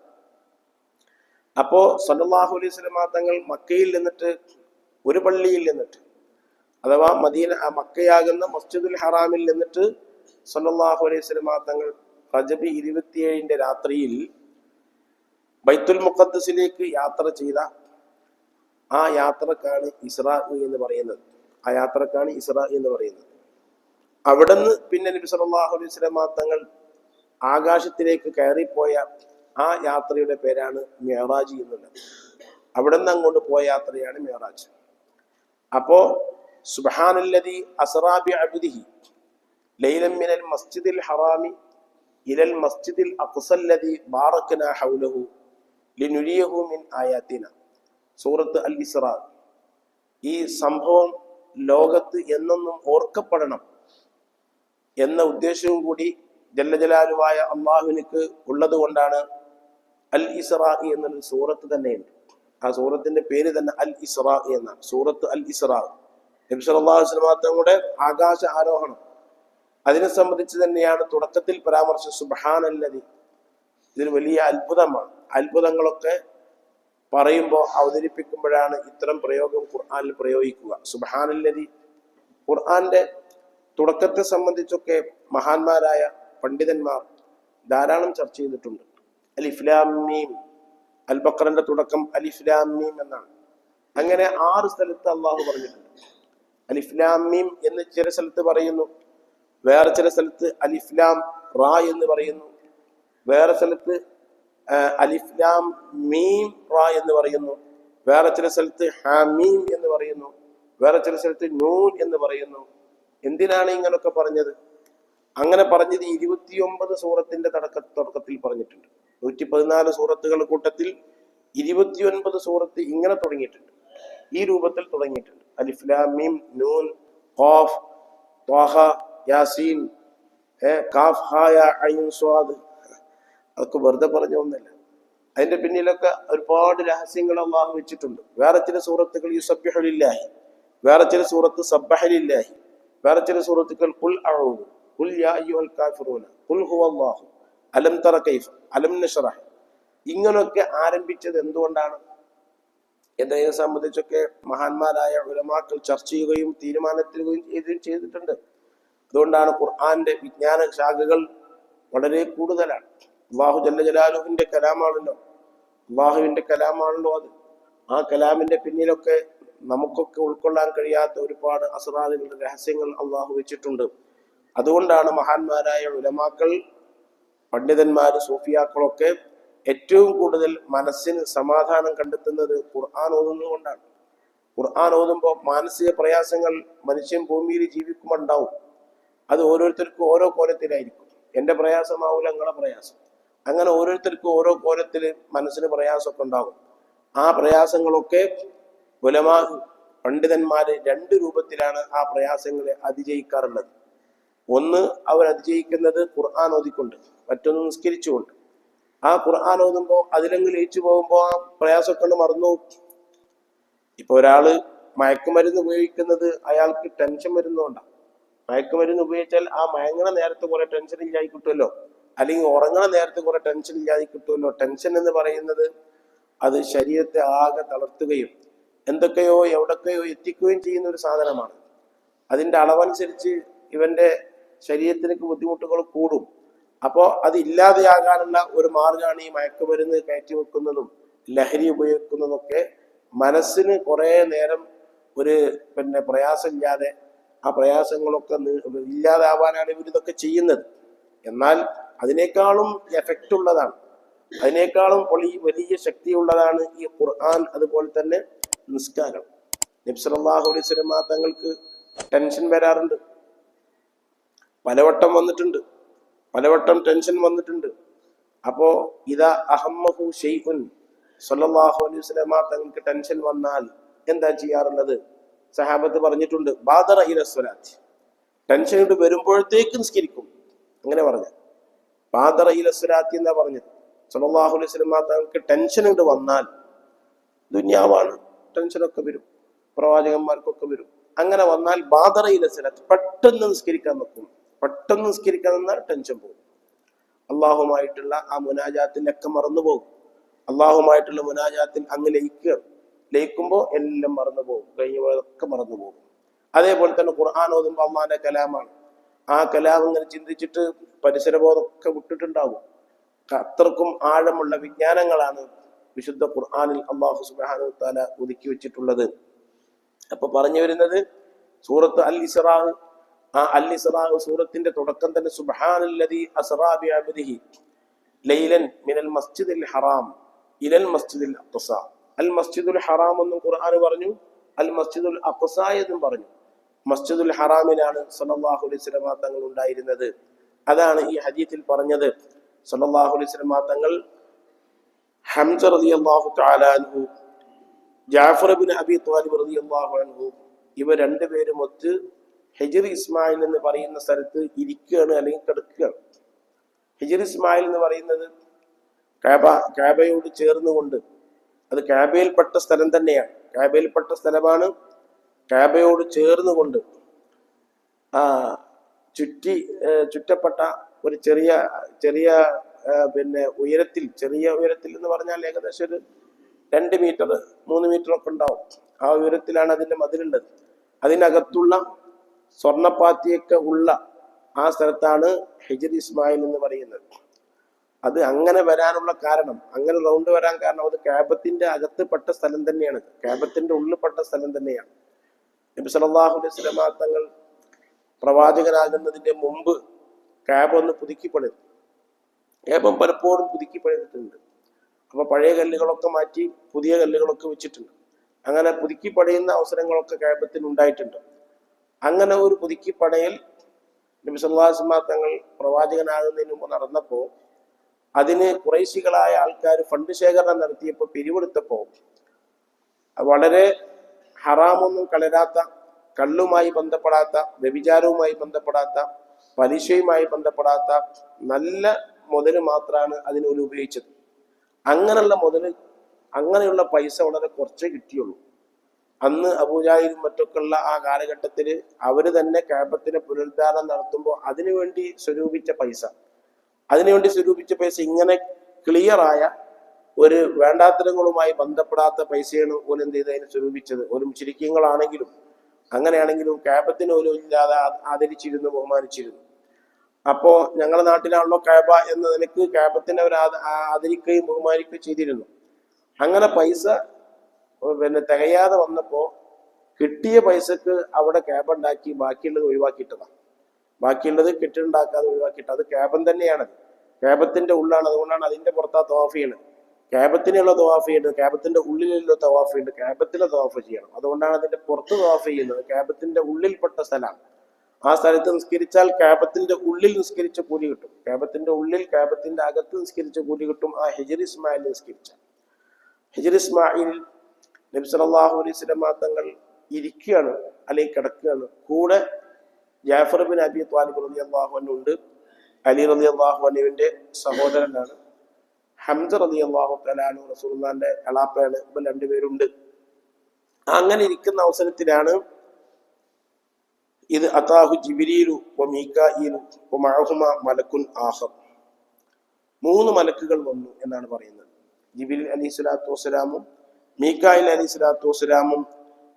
അപ്പോ സല്ലല്ലാഹു അലൈഹി വസല്ലം തങ്ങൾ മക്കയിൽ നിന്നിട്ട്, ഒരു പള്ളിയിൽ നിന്നിട്ട്, അഥവാ മക്കയാകുന്ന മസ്ജിദുൽ ഹറാമിൽ നിന്നിട്ട് സല്ലല്ലാഹു അലൈഹി വസല്ലം തങ്ങൾ റജബ് 27 രാത്രിയിൽ ബൈത്തുൽ മുഖദ്ദസിലേക്ക് യാത്ര ചെയ്ത ആ യാത്രക്കാണ് ഇസ്രാ എന്ന് പറയുന്നത്. അവിടുന്ന് പിന്നെ നബി സല്ലല്ലാഹു അലൈഹി വസല്ലം തങ്ങൾ ആകാശത്തിലേക്ക് കയറിപ്പോയ ആ യാത്രയുടെ പേരാണ് മിഅ്റാജ് എന്നുള്ളത്. അവിടുന്ന് അങ്ങോട്ട് പോയ യാത്രയാണ് മിഅ്റാജ്. അപ്പോ സുബ്ഹാനല്ലദി അസ്റാ ബിഅബ്ദിഹി ലൈലൻ മിനൽ മസ്ജിദിൽ ഹറാമി ഇലൽ മസ്ജിദിൽ അഖ്സല്ലദി ബാറക്നാ ഹൗലഹു ലിനുരിയഹു മിൻ ആയാതിന. സൂറത്ത് അൽ ഇസ്റാ. ഈ സംഭവം ലോകത്ത് എന്നെന്നും ഓർക്കപ്പെടണം എന്ന ഉദ്ദേശവും കൂടി ജല്ല ജലാലുവായ അള്ളാഹുവിനിക്ക് ഉള്ളത് കൊണ്ടാണ് അൽ ഇസ്റാ എന്നൊരു സൂറത്ത് തന്നെയുണ്ട്. ആ സൂറത്തിന്റെ പേര് തന്നെ അൽ ഇസ്റാ എന്നാണ്. സൂറത്ത് അൽ ഇസ്റാ. നബി സല്ലല്ലാഹു അലൈഹി വസല്ലം തങ്ങളുടെ ആകാശ ആരോഹണം, അതിനെ സംബന്ധിച്ച് തന്നെയാണ് തുടക്കത്തിൽ പരാമർശം. സുബ്ഹാനല്ലദി, ഇതൊരു വലിയ അത്ഭുതമാണ്. അത്ഭുതങ്ങളൊക്കെ പറയുമ്പോൾ, അവതരിപ്പിക്കുമ്പോഴാണ് ഇത്തരം പ്രയോഗം ഖുർആനിൽ പ്രയോഗിക്കുക. സുബ്ഹാനല്ലദി. ഖുർആന്റെ തുടക്കത്തെ സംബന്ധിച്ചൊക്കെ മഹാന്മാരായ പണ്ഡിതന്മാർ ധാരാളം ചർച്ച ചെയ്തിട്ടുണ്ട്. അലിഫ് ലാം മീം, അൽ ബഖറന്റെ തുടക്കം അലിഫ് ലാം മീം എന്നാണ്. അങ്ങനെ 6 സ്ഥലത്ത് അള്ളാഹു പറഞ്ഞിട്ടുണ്ട്. അലിഫ് ലാം മീം എന്ന് ചില സ്ഥലത്ത് പറയുന്നു, വേറെ ചില സ്ഥലത്ത് അലിഫ് ലാം റാ എന്ന് പറയുന്നു, വേറെ സ്ഥലത്ത് അലിഫ് ലാം മീം റാ എന്ന് പറയുന്നു, വേറെ ചില സ്ഥലത്ത് ഹാമീം എന്ന് പറയുന്നു, വേറെ ചില സ്ഥലത്ത് നൂൻ എന്ന് പറയുന്നു. എന്തിനാണ് ഇങ്ങനൊക്കെ പറഞ്ഞത്? അങ്ങനെ പറഞ്ഞത് 29 സൂറത്തിന്റെ തുടക്കത്തിൽ പറഞ്ഞിട്ടുണ്ട്. 114 സൂറത്തുകൾ കൂട്ടത്തിൽ 29 സൂറത്ത് ഇങ്ങനെ തുടങ്ങിയിട്ടുണ്ട്, ഈ രൂപത്തിൽ തുടങ്ങിയിട്ടുണ്ട്. അലിഫ് ലാം മീം നൂൻ ഖാഫ് ത്വാഹ യാസീൻ കാഫ് ഹാ യാ ഐൻ സ്വാദ്. അതൊക്കെ വെറുതെ പറഞ്ഞ ഒന്നല്ല. അതിന്റെ പിന്നിലൊക്കെ ഒരുപാട് രഹസ്യങ്ങൾ അള്ളാഹു വെച്ചിട്ടുണ്ട്. വേറെ ചില സൂറത്തുകൾ യുസബ്ബിഹു ലില്ലാഹി, വേറെ ചില സൂറത്ത് സബ്ബഹ ലില്ലാഹി, വേറെ ചില സൂറത്തുകൾ ഖുൽ അഊദു, ഖുൽ യാ അയ്യുഹൽ കാഫിറൂന, ഖുൽ ഹുവല്ലാഹു, അലം തറ കൈഫ, അലം നശ്റഹ്. ഇങ്ങനൊക്കെ ആരംഭിച്ചത് എന്തുകൊണ്ടാണ് എന്നതിനെ സംബന്ധിച്ചൊക്കെ മഹാന്മാരായ ഉലമാക്കൾ ചർച്ച ചെയ്യുകയും തീരുമാനത്തിലുകയും ചെയ്തിട്ടുണ്ട്. അതുകൊണ്ടാണ് ഖുർആന്റെ വിജ്ഞാന ശാഖകൾ വളരെ കൂടുതലാണ്. അള്ളാഹു ജല്ല ജലാലുവിന്റെ കലാമാണല്ലോ അത്. ആ കലാമിന്റെ പിന്നിലൊക്കെ നമുക്കൊക്കെ ഉൾക്കൊള്ളാൻ കഴിയാത്ത ഒരുപാട് അസ്റാറുകളുടെ രഹസ്യങ്ങൾ അള്ളാഹു വെച്ചിട്ടുണ്ട്. അതുകൊണ്ടാണ് മഹാന്മാരായ ഉലമാക്കൾ, പണ്ഡിതന്മാര്, സൂഫിയാക്കളൊക്കെ ഏറ്റവും കൂടുതൽ മനസ്സിന് സമാധാനം കണ്ടെത്തുന്നത് ഖുർആൻ ഓതുന്നതുകൊണ്ടാണ്. ഖുർആൻ ഓതുമ്പോൾ മാനസിക പ്രയാസങ്ങൾ മനുഷ്യൻ ഭൂമിയിൽ ജീവിക്കുമ്പോൾ ഉണ്ടാവും. അത് ഓരോരുത്തർക്കും ഓരോ കോലത്തിലായിരിക്കും. എൻ്റെ പ്രയാസമാവില്ല നിങ്ങളെ പ്രയാസം. അങ്ങനെ ഓരോരുത്തർക്കും ഓരോ കോലത്തിൽ മനസ്സിന് പ്രയാസമൊക്കെ ഉണ്ടാകും. ആ പ്രയാസങ്ങളൊക്കെ ഉലമാ പണ്ഡിതന്മാര് 2 രൂപത്തിലാണ് ആ പ്രയാസങ്ങളെ അതിജയിക്കാറുള്ളത്. ഒന്ന്, അവർ അതിജയിക്കുന്നത് ഖുർആൻ ഓതിക്കൊണ്ട്, മറ്റൊന്ന് നിസ്കരിച്ചുകൊണ്ട്. ആ ഖുർആൻ ഓതുമ്പോൾ അതിലെങ്കിൽ ലയിച്ചു പോകുമ്പോൾ ആ പ്രയാസമൊക്കെ മറന്നു. ഇപ്പൊ ഒരാള് മയക്കുമരുന്ന് ഉപയോഗിക്കുന്നത് അയാൾക്ക് ടെൻഷൻ വരുന്നതുകൊണ്ടാണ്. മയക്കുമരുന്ന് ഉപയോഗിച്ചാൽ ആ മയങ്ങണ നേരത്തെ കുറെ ടെൻഷൻ ഇല്ലാതെ കിട്ടുമല്ലോ, അല്ലെങ്കിൽ ഉറങ്ങണ നേരത്തെ കുറെ ടെൻഷൻ ഇല്ലാതെ കിട്ടുമല്ലോ. ടെൻഷൻ എന്ന് പറയുന്നത് അത് ശരീരത്തെ ആകെ തളർത്തുകയും എന്തൊക്കെയോ എവിടൊക്കെയോ എത്തിക്കുകയും ചെയ്യുന്ന ഒരു സാധനമാണ്. അതിന്റെ അളവനുസരിച്ച് ഇവന്റെ ശരീരത്തിലേക്ക് ബുദ്ധിമുട്ടുകൾ കൂടും. അപ്പോൾ അത് ഇല്ലാതെയാകാനുള്ള ഒരു മാർഗമാണ് ഈ മയക്കുമരുന്ന് കയറ്റി വെക്കുന്നതും ലഹരി ഉപയോഗിക്കുന്നതൊക്കെ. മനസ്സിന് കുറേ നേരം ഒരു പ്രയാസമില്ലാതെ ആ പ്രയാസങ്ങളൊക്കെ ഇല്ലാതാവാനാണ് ഇവരിതൊക്കെ ചെയ്യുന്നത്. എന്നാൽ അതിനേക്കാളും എഫക്റ്റ് ഉള്ളതാണ്, അതിനേക്കാളും വലിയ ശക്തിയുള്ളതാണ് ഈ ഖുർആൻ, അതുപോലെ തന്നെ നിസ്കാരം. നബി സല്ലല്ലാഹു അലൈഹി വസല്ലം തങ്ങൾക്ക് ടെൻഷൻ വരാറുണ്ട്, പലവട്ടം വന്നിട്ടുണ്ട്, പലവട്ടം ടെൻഷൻ വന്നിട്ടുണ്ട്. അപ്പോ ഇതാ അഹമ്മഹു ഷൈഉൻ, സല്ലല്ലാഹു അലൈഹി വസല്ലം തങ്ങൾക്ക് ടെൻഷൻ വന്നാൽ എന്താ ചെയ്യാറുള്ളത്? സഹാബത്ത് പറഞ്ഞിട്ടുണ്ട്, ബാദറ ഇല സ്വലാത്ത്, ടെൻഷൻ ഇട്ട് വരുമ്പോഴത്തേക്ക് നിസ്കരിക്കും. അങ്ങനെ പറഞ്ഞ ബാദറ ഇല സ്വലാത്ത് എന്നാ പറഞ്ഞത്. സല്ലല്ലാഹു അലൈഹി വസല്ലം തങ്ങൾക്ക് ടെൻഷൻ ഇട്ട് വന്നാൽ, ദുന്യാവാണ്, ടെൻഷനൊക്കെ വരും, പ്രവാചകന്മാർക്കൊക്കെ വരും. അങ്ങനെ വന്നാൽ ബാദറ ഇല സ്വലാത്ത്, പെട്ടെന്ന് നിസ്കരിക്കാൻ നോക്കും. പെട്ടെന്ന് നിസ്കരിക്കാൻ നിന്നാൽ ടെൻഷൻ പോകും. അള്ളാഹുമായിട്ടുള്ള ആ മുനാജാത്തിലൊക്കെ മറന്നു പോകും. അള്ളാഹുമായിട്ടുള്ള മുനാജാത്തിൽ അങ്ങ് ലയിക്കുമ്പോൾ എല്ലാം മറന്നു പോകും, കഴിഞ്ഞതൊക്കെ മറന്നു പോകും. അതേപോലെ തന്നെ ഖുർആൻ ഓതുമ്പോൾ അള്ളാഹിന്റെ കലാമാണ്. ആ കലാം ഇങ്ങനെ ചിന്തിച്ചിട്ട് പരിസരബോധമൊക്കെ വിട്ടിട്ടുണ്ടാവും. അത്രക്കും ആഴമുള്ള വിജ്ഞാനങ്ങളാണ് വിശുദ്ധ ഖുർആനിൽ അള്ളാഹു സുബ്ഹാനഹു വ തആല ഒതുക്കി വെച്ചിട്ടുള്ളത്. അപ്പൊ പറഞ്ഞു വരുന്നത് സൂറത്ത് അൽ ഇസ്റാ. ആ അൽ ഇസ്റാ സൂറത്തിന്റെ തുടക്കം തന്നെ സുബ്ഹാനല്ലദീ അസ്റാ ബിഅബ്ദിഹി ലൈലൻ മിനൽ മസ്ജിദിൽ ഹറാം ഇലൽ മസ്ജിദിൽ അഖ്സ. അൽ മസ്ജിദുൽ ഹറാം എന്നും ഖുർആൻ പറഞ്ഞു, അൽ മസ്ജിദുൽ അഖ്സ എന്നും പറഞ്ഞു. മസ്ജിദുൽ ഹറാമിലാണ് സല്ലല്ലാഹു അലൈഹി വസല്ലം തങ്ങൾ ഉണ്ടായിരുന്നത്. അതാണ് ഈ ഹദീസിൽ പറഞ്ഞത്. സല്ലല്ലാഹു അലൈഹി വസല്ലം തങ്ങൾ ഹംസ റളിയല്ലാഹു തആല അൻഹു, ജാഫർ ഇബ്നു അബീ ത്വാലിബ് റളിയല്ലാഹു അൻഹു, ഇവർ രണ്ടുപേരും ഒത്ത് ഹിജ്ർ ഇസ്മായിൽ എന്ന് പറയുന്ന സ്ഥലത്ത് ഇരിക്കുകയാണ്, അല്ലെങ്കിൽ കിടക്കുകയാണ്. ഹിജ്ർ ഇസ്മായിൽ എന്ന് പറയുന്നത് കാബയോട് ചേർന്നുകൊണ്ട്, അത് കാബയിൽപ്പെട്ട സ്ഥലം തന്നെയാണ്, കാബയിൽപ്പെട്ട സ്ഥലമാണ്. കാബയോട് ചേർന്നുകൊണ്ട് ചുറ്റപ്പെട്ട ഒരു ചെറിയ ചെറിയ ഉയരത്തിൽ, ചെറിയ ഉയരത്തിൽ എന്ന് പറഞ്ഞാൽ ഏകദേശം ഒരു 2 മീറ്റർ 3 മീറ്റർ ഒക്കെ ഉണ്ടാവും. ആ ഉയരത്തിലാണ് അതിന്റെ മതിലുള്ളത്. അതിനകത്തുള്ള സ്വർണപ്പാത്തിയൊക്കെ ഉള്ള ആ സ്ഥലത്താണ് ഹിജ്ർ ഇസ്മായിൽ എന്ന് പറയുന്നത്. അത് അങ്ങനെ വരാനുള്ള കാരണം, അങ്ങനെ റൗണ്ട് വരാൻ കാരണം, അത് കാബത്തിന്റെ അകത്ത് പെട്ട സ്ഥലം തന്നെയാണ്, കാബത്തിന്റെ ഉള്ളിൽ പെട്ട സ്ഥലം തന്നെയാണ്. നബി സല്ലല്ലാഹു അലൈഹി വസല്ലം തങ്ങൾ പ്രവാചകനാകുന്നതിന്റെ മുമ്പ് കാബ ഒന്ന് പുതുക്കി പണിതു. കാബം പലപ്പോഴും പുതുക്കി പണിതിട്ടുണ്ട്. അപ്പൊ പഴയ കല്ലുകളൊക്കെ മാറ്റി പുതിയ കല്ലുകളൊക്കെ വെച്ചിട്ടുണ്ട്. അങ്ങനെ പുതുക്കി പണിയുന്ന അവസരങ്ങളൊക്കെ കാബത്തിന് ഉണ്ടായിട്ടുണ്ട്. അങ്ങനെ ഒരു പുതുക്കി പണയൽ നബി സല്ലല്ലാഹു അലൈഹി വസല്ലം തങ്ങൾ പ്രവാചകനാകുന്നതിന് മുമ്പ് നടന്നപ്പോ, അതിന് ഖുറൈശികളായ ആൾക്കാർ ഫണ്ട് ശേഖരണം നടത്തിയപ്പോൾ, പിരിവെടുത്തപ്പോ, വളരെ ഹറാമൊന്നും കലരാത്ത, കള്ളുമായി ബന്ധപ്പെടാത്ത, വ്യഭിചാരവുമായി ബന്ധപ്പെടാത്ത, പലിശയുമായി ബന്ധപ്പെടാത്ത നല്ല മുതല് മാത്രമാണ് അതിനോട് ഉപയോഗിച്ചത്. അങ്ങനെയുള്ള പൈസ വളരെ കുറച്ചേ കിട്ടിയുള്ളൂ. അന്ന് അബൂജാഹിലും മറ്റൊക്കെ ഉള്ള ആ കാലഘട്ടത്തിൽ അവര് തന്നെ കാബത്തിനെ പുനരുദ്ധാരണം നടത്തുമ്പോൾ അതിനുവേണ്ടി സ്വരൂപിച്ച പൈസ ഇങ്ങനെ ക്ലിയറായ ഒരു വേണ്ടാത്തരങ്ങളുമായി ബന്ധപ്പെടാത്ത പൈസയാണ് ഓല് എന്ത് ചെയ്ത് അതിനെ സ്വരൂപിച്ചത്. ഒരു മുശ്രിക്കീങ്ങളാണെങ്കിലും അങ്ങനെയാണെങ്കിലും കാബത്തിന് ഓലും ഇല്ലാതെ ആദരിച്ചിരുന്നു, ബഹുമാനിച്ചിരുന്നു. അപ്പോ ഞങ്ങളുടെ നാട്ടിലാണല്ലോ കാബ എന്ന നിലക്ക് കാബത്തിനെ അവർ ആദരിക്കുകയും ബഹുമാനിക്കുകയും ചെയ്തിരുന്നു. അങ്ങനെ പൈസ തികയാതെ വന്നപ്പോ കിട്ടിയ പൈസക്ക് അവിടെ കാബ ഉണ്ടാക്കി ബാക്കിയുള്ളത് ഒഴിവാക്കിയിട്ടതാണ്. ബാക്കിയുള്ളത് കെട്ടിണ്ടാക്കാതെ ഒഴിവാക്കിയിട്ട്, അത് കാബൻ തന്നെയാണ്, കാബത്തിന്റെ ഉള്ളാണ്. അതുകൊണ്ടാണ് അതിന്റെ പുറത്താ തവാഫ് ചെയ്യണം. കാബത്തിനുള്ള തവാഫ് ചെയ്യേണ്ടത് കാബത്തിന്റെ ഉള്ളിലുള്ള തവാഫ് ചെയ്യേണ്ടത് കാബത്തിലെ തവാഫ് ചെയ്യണം. അതുകൊണ്ടാണ് അതിന്റെ പുറത്ത് തവാഫ് ചെയ്യുന്നത്. കാബത്തിന്റെ ഉള്ളിൽപ്പെട്ട സ്ഥലമാണ്. ആ സ്ഥലത്ത് നിസ്കരിച്ചാൽ കാബത്തിന്റെ ഉള്ളിൽ നിസ്കരിച്ച കൂലി കിട്ടും. കാബത്തിന്റെ ഉള്ളിൽ, കാബത്തിന്റെ അകത്ത് നിസ്കരിച്ച കൂലി കിട്ടും. ആ ഹിജ്ർ ഇസ്മായിൽ നിസ്കരിച്ചാൽ. ഹിജ്ർ ഇസ്മായിൽ നബി സല്ലല്ലാഹു അലൈഹി വസല്ലം തങ്ങൾ ഇരിക്കുകയാണ്, അല്ലെങ്കിൽ കിടക്കുകയാണ്. കൂടെ ജാഫർ ഇബ്നു അബീ ത്വാലിബ് റളിയല്ലാഹു അൻഹു ഉണ്ട്. അലി റളിയല്ലാഹു അൻഹുവിന്റെ സഹോദരനാണ്. ഹംസ റളിയല്ലാഹു തആല അൻഹു റസൂലുള്ളാഹിന്റെ എളാപ്പയാണ്. ഇവർ രണ്ടുപേരുണ്ട്. അങ്ങനെ ഇരിക്കുന്ന അവസരത്തിലാണ് ഇത് അതാഹു ജിബ്രീലു വ മീകാഈലു വ മഅഹുമാ മലക്കുൻ ആഖർ. 3 മലക്കുകൾ വന്നു എന്നാണ് പറയുന്നത്. ജിബ്രീൽ അലൈഹിസ്സലാത്തു വസ്സലാമും മീകായിൽ അലൈഹിസ്സലാത്തു വസ്സലാമും.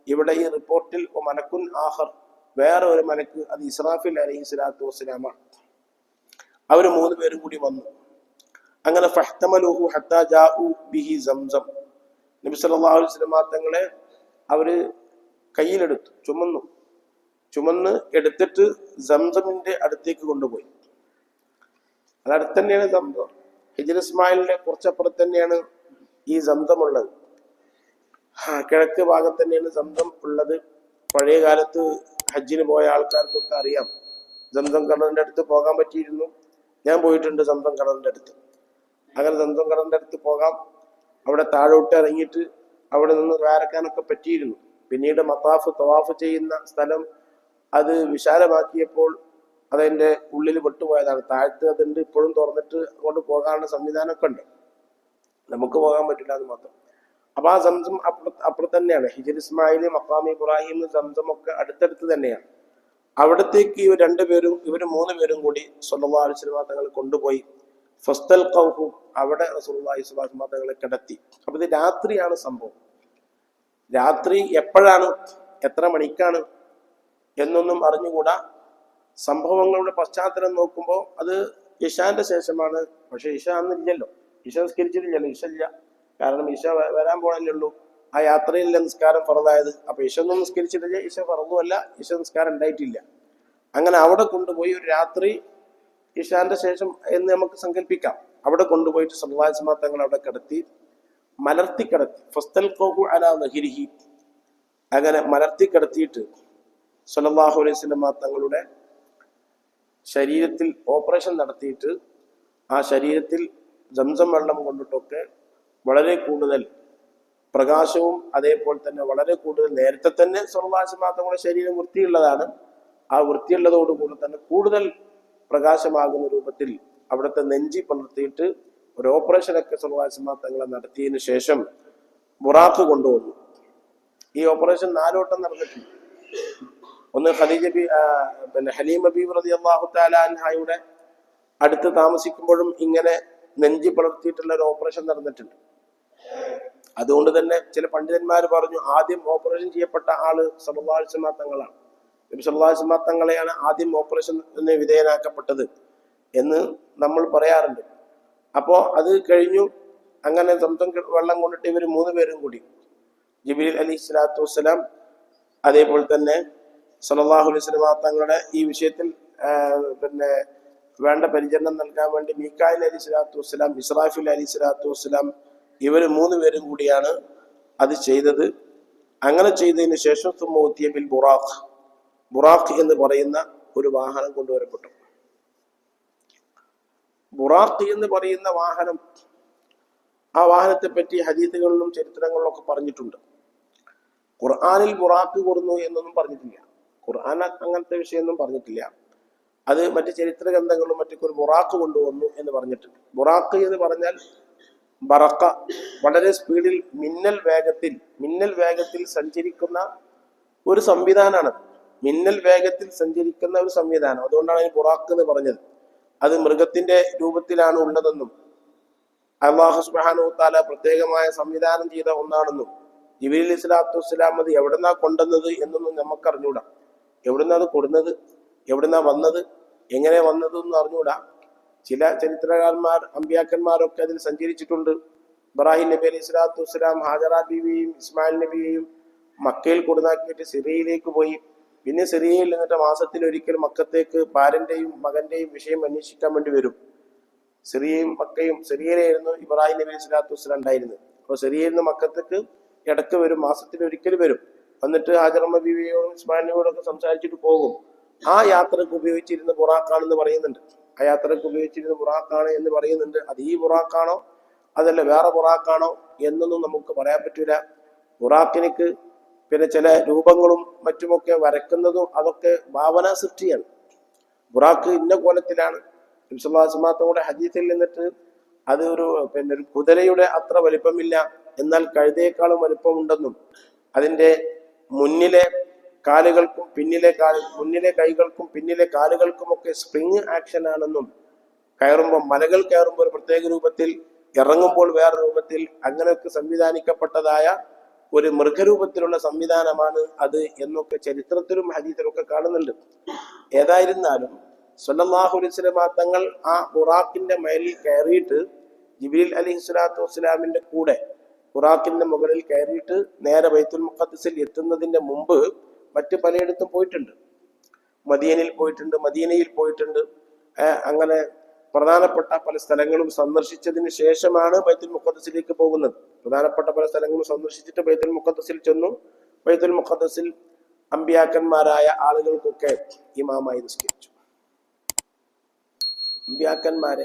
ഇവിടെ ഈ റിപ്പോർട്ടിൽ മലക്കുൻ ആഖർ, വേറെ ഒരു മലക്ക്, അത് ഇസ്രാഫിൽ അലൈഹിസ്സലാത്തു വസ്സലാമാണ്. അവര് 3 പേരും കൂടി വന്നു. അങ്ങനെ ഫഹ്തമലുഹു ഹത്താ ജാഉ ബിഹി സംസം. നബി സല്ലല്ലാഹു അലൈഹി വസല്ലം തങ്ങളെ അവര് കയ്യിലെടുത്തു, ചുമന്ന് എടുത്തിട്ട് സംസമിന്റെ അടുത്തേക്ക് കൊണ്ടുപോയി. അതടുത്ത് തന്നെയാണ് സംസം. ഹിജ്ർ ഇസ്മായിലിന്റെ കുറച്ചപ്പുറത്ത് തന്നെയാണ് ഈ സംസം ഉള്ളത്. കിഴക്ക് ഭാഗത്ത് തന്നെയാണ് സംസം ഉള്ളത്. പഴയ കാലത്ത് ഹജ്ജിന് പോയ ആൾക്കാർക്കൊക്കെ അറിയാം. സംസം കിണറിന്റെ അടുത്ത് പോകാൻ പറ്റിയിരുന്നു. ഞാൻ പോയിട്ടുണ്ട് സംസം കിണറിന്റെ അടുത്ത്. അങ്ങനെ സംസം കിണറിന്റെ അടുത്ത് പോകാം. അവിടെ താഴോട്ട് ഇറങ്ങിയിട്ട് അവിടെ നിന്ന് ദ്വാരക്കാനൊക്കെ പറ്റിയിരുന്നു. പിന്നീട് തവാഫ് ചെയ്യുന്ന സ്ഥലം അത് വിശാലമാക്കിയപ്പോൾ അതെന്റെ ഉള്ളിൽ വിട്ടുപോയതാണ്. താഴത്ത് അതുണ്ട്, ഇപ്പോഴും തുറന്നിട്ട് അങ്ങോട്ട് പോകാനുള്ള സംവിധാനമൊക്കെ ഉണ്ട്. നമുക്ക് പോകാൻ പറ്റില്ല എന്ന് മാത്രം. അപ്പൊ ആ സംസം അപ്പുറത്ത് തന്നെയാണ്. ഹിജ്ർ ഇസ്മായിൽ, മഖാം ഇബ്രാഹിം, സംസം ഒക്കെ അടുത്തടുത്ത് തന്നെയാണ്. അവിടത്തേക്ക് ഇവർ 3 പേരും കൂടി സ്വല്ലല്ലാഹു അലൈഹി വസല്ലം തങ്ങൾ കൊണ്ടുപോയി. ഫസ്തൽഖൗഹു, അവിടെ റസൂലുള്ളാഹി സ്വല്ലല്ലാഹു അലൈഹി വസല്ലം തങ്ങളെ കിടത്തി. അപ്പൊ ഇത് രാത്രിയാണ് സംഭവം. രാത്രി എപ്പോഴാണ്, എത്ര മണിക്കാണ് എന്നൊന്നും അറിഞ്ഞുകൂടാ. സംഭവങ്ങളുടെ പശ്ചാത്തലം നോക്കുമ്പോൾ അത് ഇശാന്റെ ശേഷമാണ്. പക്ഷെ ഇശ അന്നില്ലല്ലോ, ഇശ നിസ്കരിച്ചിട്ടില്ലല്ലോ. ഇശ ഇല്ല, കാരണം ഇശ വരാൻ പോണല്ലേ ഉള്ളൂ. ആ യാത്രയിലെ നിസ്കാരം ഫറദായത്. അപ്പൊ ഇശ ഒന്നും നിസ്കരിച്ചിട്ടില്ല, ഇശ ഫറദുമല്ല, ഇശ നിസ്കാരം ഉണ്ടായിട്ടില്ല. അങ്ങനെ അവിടെ കൊണ്ടുപോയി ഒരു രാത്രി ഇശാന്റെ ശേഷം എന്ന് നമുക്ക് സങ്കല്പിക്കാം. അവിടെ കൊണ്ടുപോയിട്ട് സല്ലല്ലാഹു അലൈഹി വസല്ലം തങ്ങൾ അവിടെ കിടത്തി, മലർത്തി കിടത്തി. ഫസ്തൽഖൗഹു അലാ ദഹ്രിഹി, അങ്ങനെ മലർത്തി കിടത്തിയിട്ട് സല്ലല്ലാഹു അലൈഹി വസല്ലം തങ്ങളുടെ ശരീരത്തിൽ ഓപ്പറേഷൻ നടത്തിയിട്ട് ആ ശരീരത്തിൽ സംസം വെള്ളം കൊണ്ടിട്ടൊക്കെ വളരെ കൂടുതൽ പ്രകാശവും അതേപോലെ തന്നെ വളരെ കൂടുതൽ, നേരത്തെ തന്നെ സല്ലല്ലാഹു അലൈഹി വസല്ലം തങ്ങളുടെ ശരീരം വൃത്തിയുള്ളതാണ്. ആ വൃത്തിയുള്ളതോടുകൂടി തന്നെ കൂടുതൽ പ്രകാശമാകുന്ന രൂപത്തിൽ അവിടുത്തെ നെഞ്ചി പടർത്തിയിട്ട് ഒരു ഓപ്പറേഷനൊക്കെ സല്ലല്ലാഹു അലൈഹി വസല്ലം തങ്ങളെ നടത്തിയതിനു ശേഷം ബുറാഖ് കൊണ്ടുവന്നു. ഈ ഓപ്പറേഷൻ 4 വട്ടം നടന്നിട്ടുണ്ട്. ഒന്ന് ഹലീമ ബീവി റളിയല്ലാഹു തആല അൻഹയുടെ അടുത്ത് താമസിക്കുമ്പോഴും ഇങ്ങനെ നെഞ്ചി പടർത്തിയിട്ടുള്ള ഒരു ഓപ്പറേഷൻ നടന്നിട്ടുണ്ട്. അതുകൊണ്ട് തന്നെ ചില പണ്ഡിതന്മാർ പറഞ്ഞു, ആദ്യം ഓപ്പറേഷൻ ചെയ്യപ്പെട്ട ആള് സല്ലല്ലാഹു അലൈഹി വസല്ലം തങ്ങളാണ്. നബി സല്ലല്ലാഹു അലൈഹി വസല്ലം തങ്ങളെയാണ് ആദ്യം ഓപ്പറേഷന് വിധേയനാക്കപ്പെട്ടത് എന്ന് നമ്മൾ പറയാറുണ്ട്. അപ്പോ അത് കഴിഞ്ഞു. അങ്ങനെ സംസം വെള്ളം കൊണ്ടിട്ട് ഇവർ 3 പേരും കൂടി, ജിബ്രീൽ അലൈഹിസ്സലാത്തു വസ്സലാം, അതേപോലെ തന്നെ സല്ലല്ലാഹു അലൈഹി വസല്ലം തങ്ങളുടെ ഈ വിഷയത്തിൽ വേണ്ട പരിചരണം നൽകാൻ വേണ്ടി മീകായിൽ അലൈഹിസ്സലാത്തു വസ്സലാം, ഇസ്രാഫീൽ അലൈഹിസ്സലാത്തു വസ്സലാം, ഇവർ 3 പേരും കൂടിയാണ് അത് ചെയ്തത്. അങ്ങനെ ചെയ്തതിന് ശേഷം സുമ്മൂത്തിയ ബിൽ ബുറാഖ് എന്ന് പറയുന്ന ഒരു വാഹനം കൊണ്ടുവരപ്പെട്ടു. ബുറാഖ് എന്ന് പറയുന്ന വാഹനം, ആ വാഹനത്തെ പറ്റി ഹദീസുകളിലും ചരിത്രങ്ങളിലും ഒക്കെ പറഞ്ഞിട്ടുണ്ട്. ഖുർആനിൽ ബുറാഖ് കൊടുന്നു എന്നൊന്നും പറഞ്ഞിട്ടില്ല. ഖുർആൻ അങ്ങനത്തെ വിഷയമൊന്നും പറഞ്ഞിട്ടില്ല. അത് മറ്റ് ചരിത്ര ഗ്രന്ഥങ്ങളിലും മറ്റൊക്കെ ഒരു ബുറാഖ് കൊണ്ടുവന്നു എന്ന് പറഞ്ഞിട്ടുണ്ട്. ബുറാഖ് എന്ന് പറഞ്ഞാൽ ബറക്ക, വളരെ സ്പീഡിൽ മിന്നൽ വേഗത്തിൽ സഞ്ചരിക്കുന്ന ഒരു സംവിധാനമാണ്. മിന്നൽ വേഗത്തിൽ സഞ്ചരിക്കുന്ന ഒരു സംവിധാനം. അതുകൊണ്ടാണ് ഈ ബുറാഖ് എന്ന് പറഞ്ഞത്. അത് മൃഗത്തിന്റെ രൂപത്തിലാണ് ഉള്ളതെന്നും അല്ലാഹു സുബ്ഹാനഹു തആല പ്രത്യേകമായ സംവിധാനം ചെയ്ത ഒന്നാണെന്നും ജിബ്രീൽ അലൈഹിസ്സലാത്തു വസ്സലാം അത് എവിടുന്നാ കൊണ്ടുവന്നത് എന്നൊന്നും നമുക്കറിഞ്ഞൂടാ. എവിടുന്നാ അത് കൊടുന്നത്, എവിടുന്നാ വന്നത്, എങ്ങനെ വന്നതെന്നും അറിഞ്ഞൂടാ. ചില ചരിത്രകാരന്മാർ, അമ്പിയാക്കന്മാരൊക്കെ അതിൽ സഞ്ചരിച്ചിട്ടുണ്ട്. ഇബ്രാഹിം നബി അലൈഹിസ്സലാത്തു വസ്സലാം ഹാജറ ബീവിയെയും ഇസ്മായിൽ നബിയെയും മക്കയിൽ കൊടുന്നാക്കിയിട്ട് സിറിയയിലേക്ക് പോയി. പിന്നെ സിറിയയിൽ നിന്നിട്ട് മാസത്തിലൊരിക്കൽ മക്കത്തേക്ക് ഭാര്യന്റെയും മകന്റെയും വിഷയം അന്വേഷിക്കാൻ വേണ്ടി വരും. സിറിയയും മക്കയും, സിറിയയിലായിരുന്നു ഇബ്രാഹിം നബി അലൈഹിസ്സലാത്തു വസ്സലാം ഉണ്ടായിരുന്നത്. അപ്പോൾ സിറിയയിൽ നിന്ന് മക്കത്തേക്ക് ഇടക്ക് വരും, മാസത്തിലൊരിക്കൽ വരും. എന്നിട്ട് ഹാജറമ്മ ബീവിയോടും ഇസ്മായിലിനോടും ഒക്കെ സംസാരിച്ചിട്ട് പോകും. ആ യാത്രക്ക് ഉപയോഗിച്ചിരുന്ന ബുറാഖാണെന്ന് പറയുന്നുണ്ട്. എന്ന് പറയുന്നുണ്ട്. അത് ഈ ബുറാഖാണോ അതല്ല വേറെ ബുറാഖാണോ എന്നൊന്നും നമുക്ക് പറയാൻ പറ്റൂല. ബുറാഖിനിക്ക് പിന്നെ ചില രൂപങ്ങളും മറ്റുമൊക്കെ വരക്കുന്നതും അതൊക്കെ ഭാവനാ സൃഷ്ടിയാണ്. ബുറാഖ് ഇന്ന കോലത്തിലാണ്. നബി സല്ലല്ലാഹു അലൈഹി വസല്ലം ഹദീസിൽ നിന്നിട്ട് അത് ഒരു കുതിരയുടെ അത്ര വലിപ്പമില്ല, എന്നാൽ കഴുതയേക്കാളും വലിപ്പമുണ്ടെന്നും അതിന്റെ മുന്നിലെ കാലുകൾക്കും മുന്നിലെ കൈകൾക്കും പിന്നിലെ കാലുകൾക്കും ഒക്കെ സ്പ്രിങ് ആക്ഷൻ ആണെന്നും, മലകൾ കയറുമ്പോൾ ഒരു പ്രത്യേക രൂപത്തിൽ, ഇറങ്ങുമ്പോൾ വേറെ രൂപത്തിൽ, അങ്ങനെയൊക്കെ സംവിധാനിക്കപ്പെട്ടതായ ഒരു മൃഗരൂപത്തിലുള്ള സംവിധാനമാണ് അത് എന്നൊക്കെ ചരിത്രത്തിലും ഹദീസിലും ഒക്കെ കാണുന്നുണ്ട്. ഏതായിരുന്നാലും സല്ലല്ലാഹു അലൈഹി വസല്ലം തങ്ങൾ ആ ബുറാഖിന്റെ മേലിൽ കയറിയിട്ട് ജിബ്രീൽ അലൈഹി സ്വലാത്തു വസ്സലാമിന്റെ കൂടെ ബുറാഖിന്റെ മുകളിൽ കയറിയിട്ട് നേരെ ബൈത്തുൽ മുഖദ്ദിസിൽ എത്തുന്നതിന്റെ മുമ്പ് മറ്റ് പലയിടത്തും പോയിട്ടുണ്ട്. മദീനയിൽ പോയിട്ടുണ്ട്. അങ്ങനെ പ്രധാനപ്പെട്ട പല സ്ഥലങ്ങളും സന്ദർശിച്ചതിന് ശേഷമാണ് ബൈത്തുൽ മുഖദ്ദിസിലേക്ക് പോകുന്നത്. പ്രധാനപ്പെട്ട പല സ്ഥലങ്ങളും സന്ദർശിച്ചിട്ട് ബൈത്തുൽ മുഖദ്ദിസിൽ ചെന്നു. ബൈത്തുൽ മുഖദ്ദിസിൽ അമ്പിയാക്കന്മാരായ ആളുകൾക്കൊക്കെ ഇമാമായി നിസ്കരിച്ചു. അമ്പിയാക്കന്മാരെ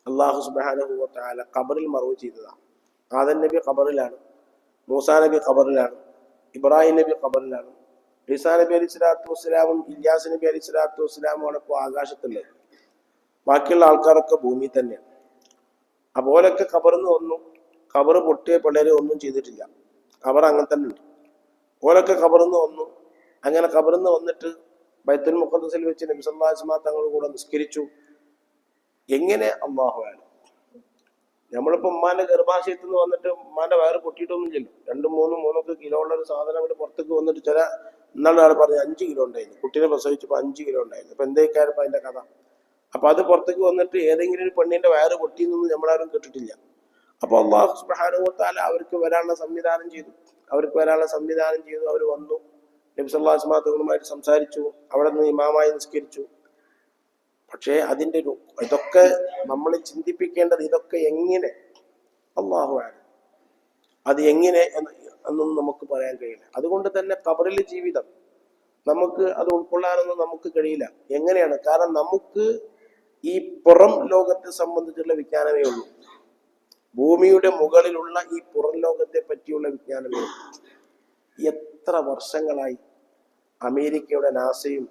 അല്ലാഹു സുബ്ഹാനഹു വ തആല ഖബറിൽ മറവ് ചെയ്തതാണ്. ആദം നബി ഖബറിലാണ്, മൂസാ നബി ഖബറിലാണ്, ഇബ്രാഹിം നബി ഖബറിലാണ്, ഈസാ നബി അലൈഹി സ്വലാത്തു വസ്സലാമും ഇല്യാസ് നബി അലൈഹി സ്വലാത്തു വസ്സലാമോടൊപ്പം ആകാശത്തുള്ളത്. ബാക്കിയുള്ള ആൾക്കാരൊക്കെ ഭൂമിയിൽ തന്നെയാണ്. അപ്പോലൊക്കെ ഖബറിന്ന് വന്നു. ഖബർ പൊട്ടിയ പിള്ളേരെ ഒന്നും ചെയ്തിട്ടില്ല. ഖബർ അങ്ങനെ തന്നെ ഉണ്ട്. ഓലൊക്കെ ഖബറിന്ന് വന്നു. അങ്ങനെ ഖബറിന്ന് വന്നിട്ട് ബൈത്തുൽ മുഖദ്ദിസിൽ വെച്ച് നബി സല്ലല്ലാഹു അലൈഹി വസല്ലം തങ്ങളുടെ കൂടെ നിസ്കരിച്ചു. എങ്ങനെ? അല്ലാഹു അഅലം. നമ്മളിപ്പോ ഉമ്മാന്റെ ഗർഭാശയത്തിൽ നിന്ന് വന്നിട്ട് ഉമ്മാന്റെ വയറ് പൊട്ടിയിട്ടൊന്നും ചെല്ലും. 2-3 കിലോ ഉള്ള ഒരു സാധനം അങ്ങോട്ട് പുറത്തേക്ക് വന്നിട്ട് ചില ഇന്നാളാണ് പറഞ്ഞത് 5 കിലോ ഉണ്ടായിരുന്നു. കുട്ടീനെ പ്രസവിച്ചപ്പോൾ 5 കിലോ ഉണ്ടായിരുന്നു. അപ്പൊ എന്തേക്കാരപ്പോ അതിന്റെ കഥ? അപ്പൊ അത് പുറത്തേക്ക് വന്നിട്ട് ഏതെങ്കിലും ഒരു പെണ്ണിന്റെ വയറ് പൊട്ടിയെന്നൊന്നും നമ്മളാരും കേട്ടിട്ടില്ല. അപ്പൊ അല്ലാഹു സുബ്ഹാനഹു വ തആല അവർക്ക് വരാനുള്ള സംവിധാനം ചെയ്തു. അവർ വന്നു. നബി സല്ലല്ലാഹു അലൈഹി വസല്ലം തങ്ങളുമായിട്ട് സംസാരിച്ചു. അവിടെ നിന്ന് ഇമാമായി നിസ്കരിച്ചു. പക്ഷേ അതിൻ്റെ ഇതൊക്കെ നമ്മൾ ചിന്തിപ്പിക്കേണ്ടത്, ഇതൊക്കെ എങ്ങനെ? അല്ലാഹു അഅലം. അത് എങ്ങനെ എന്നൊന്നും നമുക്ക് പറയാൻ കഴിയില്ല. അതുകൊണ്ട് തന്നെ ഖബറിലെ ജീവിതം നമുക്ക് അത് ഉൾക്കൊള്ളാനൊന്നും നമുക്ക് കഴിയില്ല. എങ്ങനെയാണ്? കാരണം നമുക്ക് ഈ പുറം ലോകത്തെ സംബന്ധിച്ചുള്ള വിജ്ഞാനമേ ഉള്ളൂ. ഭൂമിയുടെ മുകളിലുള്ള ഈ പുറം ലോകത്തെ പറ്റിയുള്ള വിജ്ഞാനമേ ഉള്ളൂ. എത്ര വർഷങ്ങളായി അമേരിക്കയുടെ നാസയും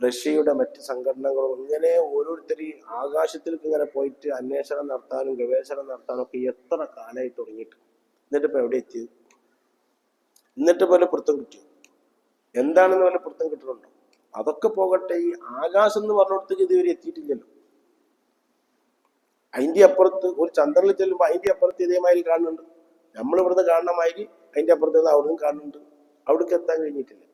റഷ്യയുടെ മറ്റ് സംഘടനകളും ഇങ്ങനെ ഓരോരുത്തരും ആകാശത്തിലേക്ക് ഇങ്ങനെ പോയിട്ട് അന്വേഷണം നടത്താനും ഗവേഷണം നടത്താനും ഒക്കെ എത്ര കാലമായി തുടങ്ങിയിട്ട്. എന്നിട്ടിപ്പോ എവിടെ എത്തിയത്? എന്നിട്ട് പോലെ പിടുത്തം കിട്ടിയോ? എന്താണെന്ന് പോലെ പിടുത്തം കിട്ടുന്നുണ്ടോ? അതൊക്കെ പോകട്ടെ, ഈ ആകാശം എന്ന് പറഞ്ഞിടത്തേക്ക് ഇതുവരെ എത്തിയിട്ടില്ലല്ലോ. അതിന്റെ അപ്പുറത്ത് ഒരു ചന്ദ്രനിൽ ചെല്ലുമ്പോൾ അതിന്റെ അപ്പുറത്ത് ഇതേമാതിരി കാണുന്നുണ്ട്. നമ്മളിവിടുന്ന് കാണണമാതിരി അതിന്റെ അപ്പുറത്ത് അവിടുന്ന് കാണുന്നുണ്ട്. അവിടേക്ക് എത്താൻ കഴിഞ്ഞിട്ടില്ല.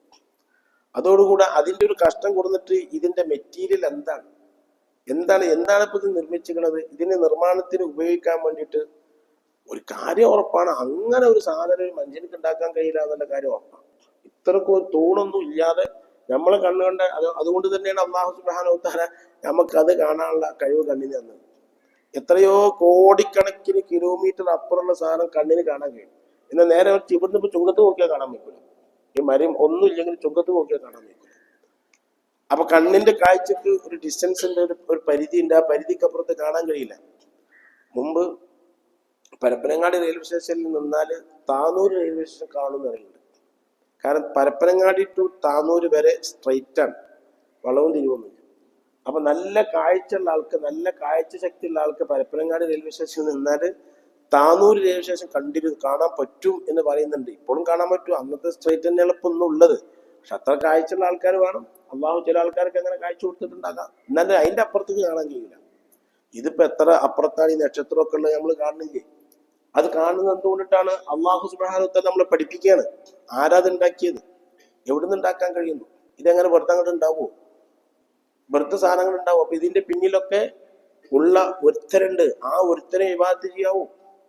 അതോടുകൂടെ അതിന്റെ ഒരു കഷ്ടം കൊടുത്തിട്ട് ഇതിന്റെ മെറ്റീരിയൽ എന്താണ് ഇപ്പൊ ഇത് നിർമ്മിച്ചിരിക്കുന്നത്? ഇതിന്റെ നിർമ്മാണത്തിന് ഉപയോഗിക്കാൻ വേണ്ടിയിട്ട് ഒരു കാര്യം ഉറപ്പാണ്, അങ്ങനെ ഒരു സാധനം ഒരു മനുഷ്യർക്ക് ഉണ്ടാക്കാൻ കഴിയില്ല എന്നുള്ള കാര്യം ഉറപ്പാണ്. ഇത്രക്കും ഒരു തൂണൊന്നും ഇല്ലാതെ നമ്മളെ കണ്ണുകൊണ്ട് അതുകൊണ്ട് തന്നെയാണ് അല്ലാഹു സുബ്ഹാനഹു വ തആല നമുക്കത് കാണാനുള്ള കഴിവ് കണ്ണിന് തന്നത്. എത്രയോ കോടിക്കണക്കിന് കിലോമീറ്റർ അപ്പുറമുള്ള സാധനം കണ്ണിന് കാണാൻ കഴിയും. എന്നാൽ നേരെ ഇവിടുന്ന് ഇപ്പൊ ചുങ്കത്ത് നോക്കിയാൽ കാണാൻ പറ്റില്ല. ഈ മരം ഒന്നും ഇല്ലെങ്കിൽ ചുങ്കത്ത് നോക്കിയാൽ കാണാൻ പറ്റില്ല. അപ്പൊ കണ്ണിന്റെ കാഴ്ചക്ക് ഒരു ഡിസ്റ്റൻസിന്റെ ഒരു പരിധി ഉണ്ട്. ആ പരിധിക്കപ്പുറത്ത് കാണാൻ കഴിയില്ല. മുമ്പ് പരപ്പനങ്ങാടി റെയിൽവേ സ്റ്റേഷനിൽ നിന്നാൽ താനൂർ റെയിൽവേ സ്റ്റേഷൻ കാണുമെന്ന് പറയുന്നുണ്ട്. കാരണം പരപ്പനങ്ങാടി ടു താനൂർ വരെ സ്ട്രൈറ്റ് ആണ്, വളവും തിരിവൊന്നുമില്ല. അപ്പൊ നല്ല കാഴ്ചയുള്ള ആൾക്ക്, നല്ല കാഴ്ച ശക്തിയുള്ള ആൾക്ക് പരപ്പനങ്ങാടി റെയിൽവേ സ്റ്റേഷനിൽ നിന്നാൽ താനൂർ റെയിൽവേ സ്റ്റേഷൻ കാണാൻ പറ്റും എന്ന് പറയുന്നുണ്ട്. ഇപ്പോഴും കാണാൻ പറ്റും. അന്നത്തെ സ്ട്രൈറ്റ് തന്നെ എളുപ്പമൊന്നും ഉള്ളത്. പക്ഷെ അത്ര കാഴ്ചയുള്ള ആൾക്കാർ വേണം. അള്ളാഹു ചില ആൾക്കാർക്ക് അങ്ങനെ കാഴ്ച കൊടുത്തിട്ടുണ്ടാകാം. എന്നാലും അതിന്റെ അപ്പുറത്തേക്ക് കാണാൻ കഴിയില്ല. ഇതിപ്പോ എത്ര അപ്പുറത്താണ് ഈ നക്ഷത്രമൊക്കെ ഉള്ളത് നമ്മൾ കാണുന്നില്ലേ? അത് കാണുന്നത് എന്തുകൊണ്ടിട്ടാണ്? അള്ളാഹു സുബ്ഹാനഹു വ തആല നമ്മളെ പഠിപ്പിക്കുകയാണ്. ആരാത് ഉണ്ടാക്കിയത്? എവിടുന്ന് ഉണ്ടാക്കാൻ കഴിയുന്നു? ഇതെങ്ങനെ വെറുതെ അങ്ങോട്ട് ഉണ്ടാവുമോ? വെറുതെ സാധനങ്ങൾ ഉണ്ടാവും. അപ്പൊ ഇതിന്റെ പിന്നിലൊക്കെ ഉള്ള ഒരുത്തരുണ്ട്. ആ ഒരുത്തനെ ഇബാദത്ത് ചെയ്യാവൂ,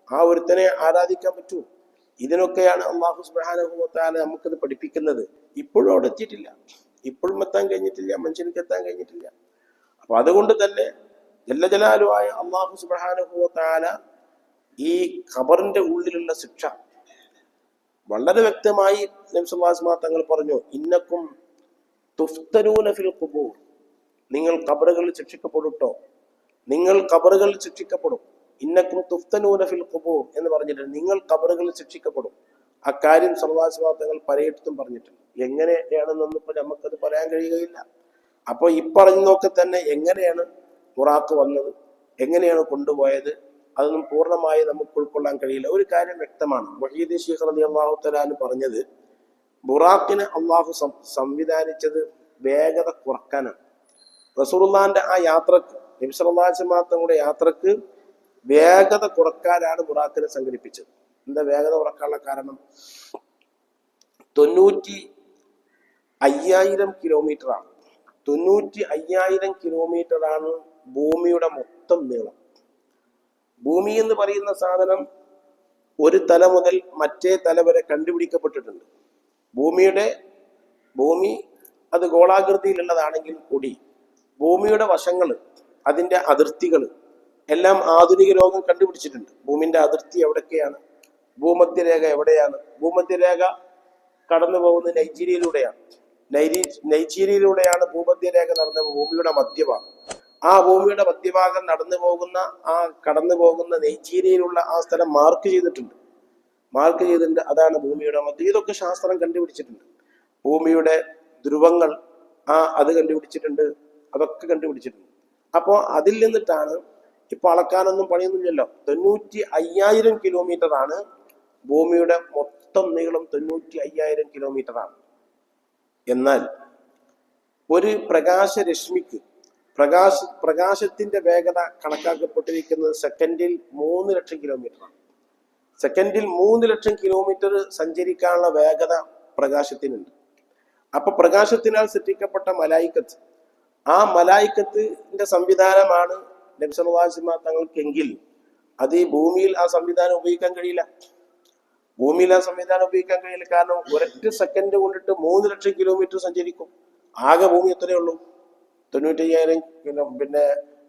ആ ഒരുത്തനെ ആരാധിക്കാൻ പറ്റൂ. ഇതിനൊക്കെയാണ് അല്ലാഹു സുബ്ഹാനഹു വ തആല നമുക്കത് പഠിപ്പിക്കുന്നത്. ഇപ്പോഴും അവിടെ എത്തിയിട്ടില്ല, ഇപ്പോഴും എത്താൻ കഴിഞ്ഞിട്ടില്ല, മനുഷ്യർക്ക് എത്താൻ കഴിഞ്ഞിട്ടില്ല. അപ്പൊ അതുകൊണ്ട് തന്നെ ജല്ല ജലാലുവായ അല്ലാഹു സുബ്ഹാനഹു വ തആല ഈ ഖബറിന്റെ ഉള്ളിലുള്ള ശിക്ഷ വളരെ വ്യക്തമായി നബി സല്ലല്ലാഹു അലൈഹി വസല്ലം തങ്ങൾ പറഞ്ഞു, ഇന്നക്കും തുഫ്തനൂന ഫിൽ ഖുബൂർ, നിങ്ങൾ ഖബറുകളിൽ ശിക്ഷിക്കപ്പെടുട്ടോ, നിങ്ങൾ ഖബറുകളിൽ ശിക്ഷിക്കപ്പെടും. ഇന്നക്കും തുഫ്തനൂന ഫിൽ ഖുബൂർ എന്ന് പറഞ്ഞിട്ടുണ്ട്. നിങ്ങൾ ഖബറുകളിൽ ശിക്ഷിക്കപ്പെടും. അക്കാര്യം സല്ലല്ലാഹു അലൈഹി വസല്ലം തങ്ങൾ പലയിടത്തും പറഞ്ഞിട്ടുണ്ട്. എങ്ങനെയാണെന്നൊന്നും ഇപ്പൊ നമുക്കത് പറയാൻ കഴിയുകയില്ല. അപ്പൊ ഇപ്പറഞ്ഞൊക്കെ തന്നെ എങ്ങനെയാണ് ബുറാഖ് വന്നത്, എങ്ങനെയാണ് കൊണ്ടുപോയത്, അതൊന്നും പൂർണ്ണമായി നമുക്ക് ഉൾക്കൊള്ളാൻ കഴിയില്ല. ഒരു കാര്യം വ്യക്തമാണ്, മുഹയ്യിദ്ദീൻ ശൈഖ് റളിയല്ലാഹു തആല പറഞ്ഞത്, ബുറാഖിനെ അള്ളാഹു സംവിധാനിച്ചത് വേഗത കുറക്കാനാണ്. റസൂലുള്ളാഹിന്റെ ആ യാത്രക്ക്, നബി സല്ലല്ലാഹു അലൈഹി വസല്ലം തങ്ങളുടെ യാത്രക്ക് വേഗത കുറക്കാനാണ് ബുറാഖിനെ സംഘടിപ്പിച്ചത്. എന്താ വേഗത കുറക്കാനുള്ള കാരണം? 95,000 കിലോമീറ്റർ ആണ്. 95,000 കിലോമീറ്ററാണ് ഭൂമിയുടെ മൊത്തം നീളം. ഭൂമി എന്ന് പറയുന്ന സാധനം ഒരു തല മുതൽ മറ്റേ തല വരെ കണ്ടുപിടിക്കപ്പെട്ടിട്ടുണ്ട്. ഭൂമി അത് ഗോളാകൃതിയിലുള്ളതാണെങ്കിൽ കൂടി ഭൂമിയുടെ വശങ്ങൾ, അതിൻ്റെ അതിർത്തികൾ എല്ലാം ആധുനിക ലോകം കണ്ടുപിടിച്ചിട്ടുണ്ട്. ഭൂമിന്റെ അതിർത്തി എവിടൊക്കെയാണ്, ഭൂമധ്യരേഖ എവിടെയാണ്? ഭൂമധ്യരേഖ കടന്നു പോകുന്നത് നൈജീരിയയിലൂടെയാണ് ഭൂമധ്യരേഖ നടന്ന ഭൂമിയുടെ മധ്യഭാഗം. ആ ഭൂമിയുടെ മധ്യഭാഗം കടന്നു പോകുന്ന നൈജീരിയയിലുള്ള ആ സ്ഥലം മാർക്ക് ചെയ്തിട്ടുണ്ട്. അതാണ് ഭൂമിയുടെ മധ്യം. ഇതൊക്കെ ശാസ്ത്രം കണ്ടുപിടിച്ചിട്ടുണ്ട്. ഭൂമിയുടെ ധ്രുവങ്ങൾ അത് കണ്ടുപിടിച്ചിട്ടുണ്ട്. അതൊക്കെ കണ്ടുപിടിച്ചിട്ടുണ്ട്. അപ്പോൾ അതിൽ നിന്നിട്ടാണ് ഇപ്പൊ അളക്കാനൊന്നും പണിയൊന്നുമില്ലല്ലോ. 95,000 കിലോമീറ്റർ ആണ് ഭൂമിയുടെ മൊത്തം നീളം. 95,000 കിലോമീറ്റർ ആണ്. എന്നാൽ ഒരു പ്രകാശരശ്മിക്ക് പ്രകാശത്തിന്റെ വേഗത കണക്കാക്കപ്പെട്ടിരിക്കുന്നത് സെക്കൻഡിൽ 3 ലക്ഷം കിലോമീറ്റർ ആണ്. സെക്കൻഡിൽ 3 ലക്ഷം കിലോമീറ്റർ സഞ്ചരിക്കാനുള്ള വേഗത പ്രകാശത്തിനുണ്ട്. അപ്പൊ പ്രകാശത്തിനാൽ സൃഷ്ടിക്കപ്പെട്ട മലായിക്കത്ത്, ആ മലായിക്കത്തിന്റെ സംവിധാനമാണ് നബി സല്ലല്ലാഹു അലൈഹി വസല്ലം തങ്ങൾക്കെങ്കിൽ അത് ഈ ഭൂമിയിൽ ആ സംവിധാനം ഉപയോഗിക്കാൻ കഴിയില്ല. കാരണം ഒരൊറ്റ സെക്കൻഡ് കൊണ്ടിട്ട് 3 ലക്ഷം കിലോമീറ്റർ സഞ്ചരിക്കും. ആകെ ഭൂമി എത്രയേ ഉള്ളൂ? 95,000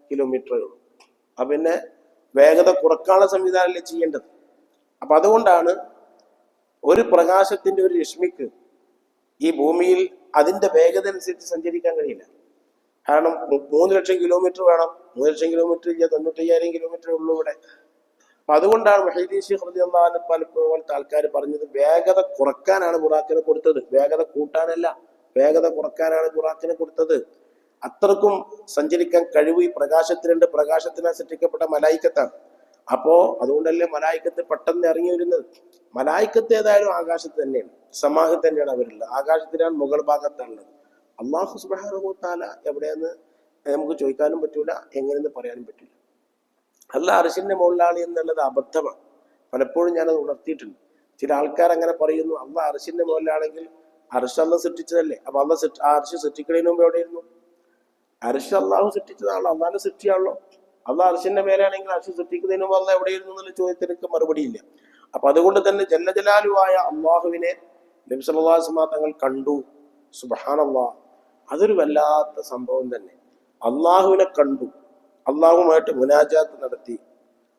കിലോമീറ്ററേ ഉള്ളൂ. പിന്നെ വേഗത കുറക്കാനുള്ള സംവിധാനമല്ലേ ചെയ്യേണ്ടത്. അപ്പൊ അതുകൊണ്ടാണ് ഒരു പ്രകാശത്തിന്റെ ഒരു രശ്മിക്ക് ഈ ഭൂമിയിൽ അതിന്റെ വേഗത അനുസരിച്ച് സഞ്ചരിക്കാൻ കഴിയില്ല. കാരണം 3 ലക്ഷം കിലോമീറ്റർ വേണം. 3 ലക്ഷം കിലോമീറ്റർ ഇല്ല, 95,000 കിലോമീറ്റർ ഉള്ളൂ ഇവിടെ. അപ്പൊ അതുകൊണ്ടാണ് മുഹയ്യിദ്ദീൻ ശൈഖ് റളിയല്ലാഹു അൻഹു പോലത്തെ ആൾക്കാർ പറഞ്ഞത് വേഗത കുറക്കാനാണ് ബുറാക്കിനെ കൊടുത്തത്, വേഗത കൂട്ടാനല്ല. വേഗത കുറക്കാനാണ് ബുറാക്കിനെ കൊടുത്തത്. അത്രക്കും സഞ്ചരിക്കാൻ കഴിവ് ഈ പ്രകാശത്തിനുണ്ട്. പ്രകാശത്തിനാൽ സൃഷ്ടിക്കപ്പെട്ട മലായിക്കത്താണ്. അപ്പോ അതുകൊണ്ടല്ലേ മലായിക്കത്ത് പെട്ടെന്ന് ഇറങ്ങി വരുന്നത്. മലായിക്കത്ത് ഏതായാലും ആകാശത്ത് തന്നെയാണ്, സമാഹിൽ തന്നെയാണ് അവരുള്ളത്. ആകാശത്തിനാണ് മുകൾ ഭാഗത്താണുള്ളത്. അല്ലാഹു സുബ്ഹാനഹു വ തആല എവിടെയെന്ന് നമുക്ക് ചോദിക്കാനും പറ്റൂല, എങ്ങനെയെന്ന് പറയാനും പറ്റില്ല. അല്ലാഹ് അർശിന്റെ മുകളിലാണ് എന്നുള്ളത് അബദ്ധമാണ്. പലപ്പോഴും ഞാനത് ഉണർത്തിയിട്ടുണ്ട്. ചില ആൾക്കാർ അങ്ങനെ പറയുന്നു, അല്ലാഹ് അർശിന്റെ മുകളിലാണെങ്കിൽ അർശ് അല്ലാഹ് സൃഷ്ടിച്ചതല്ലേ, അപ്പൊ അല്ലാഹ് ആ അർശ് സൃഷ്ടിക്കുന്നതിന് മുമ്പ് എവിടെയായിരുന്നു? അർശ് അല്ലാഹു സൃഷ്ടിച്ചതാണല്ലോ, അല്ലാഹുവിന്റെ സൃഷ്ടിയാണല്ലോ. അല്ലാഹ് അർശിന്റെ മേലാണെങ്കിൽ അർശ് സൃഷ്ടിക്കുന്നതിന് മുമ്പ് അല്ലാഹ് എവിടെയായിരുന്നു എന്നുള്ള ചോദ്യത്തിനൊക്കെ മറുപടിയില്ല. അപ്പൊ അതുകൊണ്ട് തന്നെ ജല്ല ജലാലുവായ അള്ളാഹുവിനെ നബി സല്ലല്ലാഹു അലൈഹി വസല്ലം തങ്ങൾ കണ്ടു. സുബ്ഹാനല്ലാഹ്, അതൊരു വല്ലാത്ത സംഭവം തന്നെ. അള്ളാഹുവിനെ കണ്ടു, അള്ളാഹുമായിട്ട് മുനാജാത്ത് നടത്തി.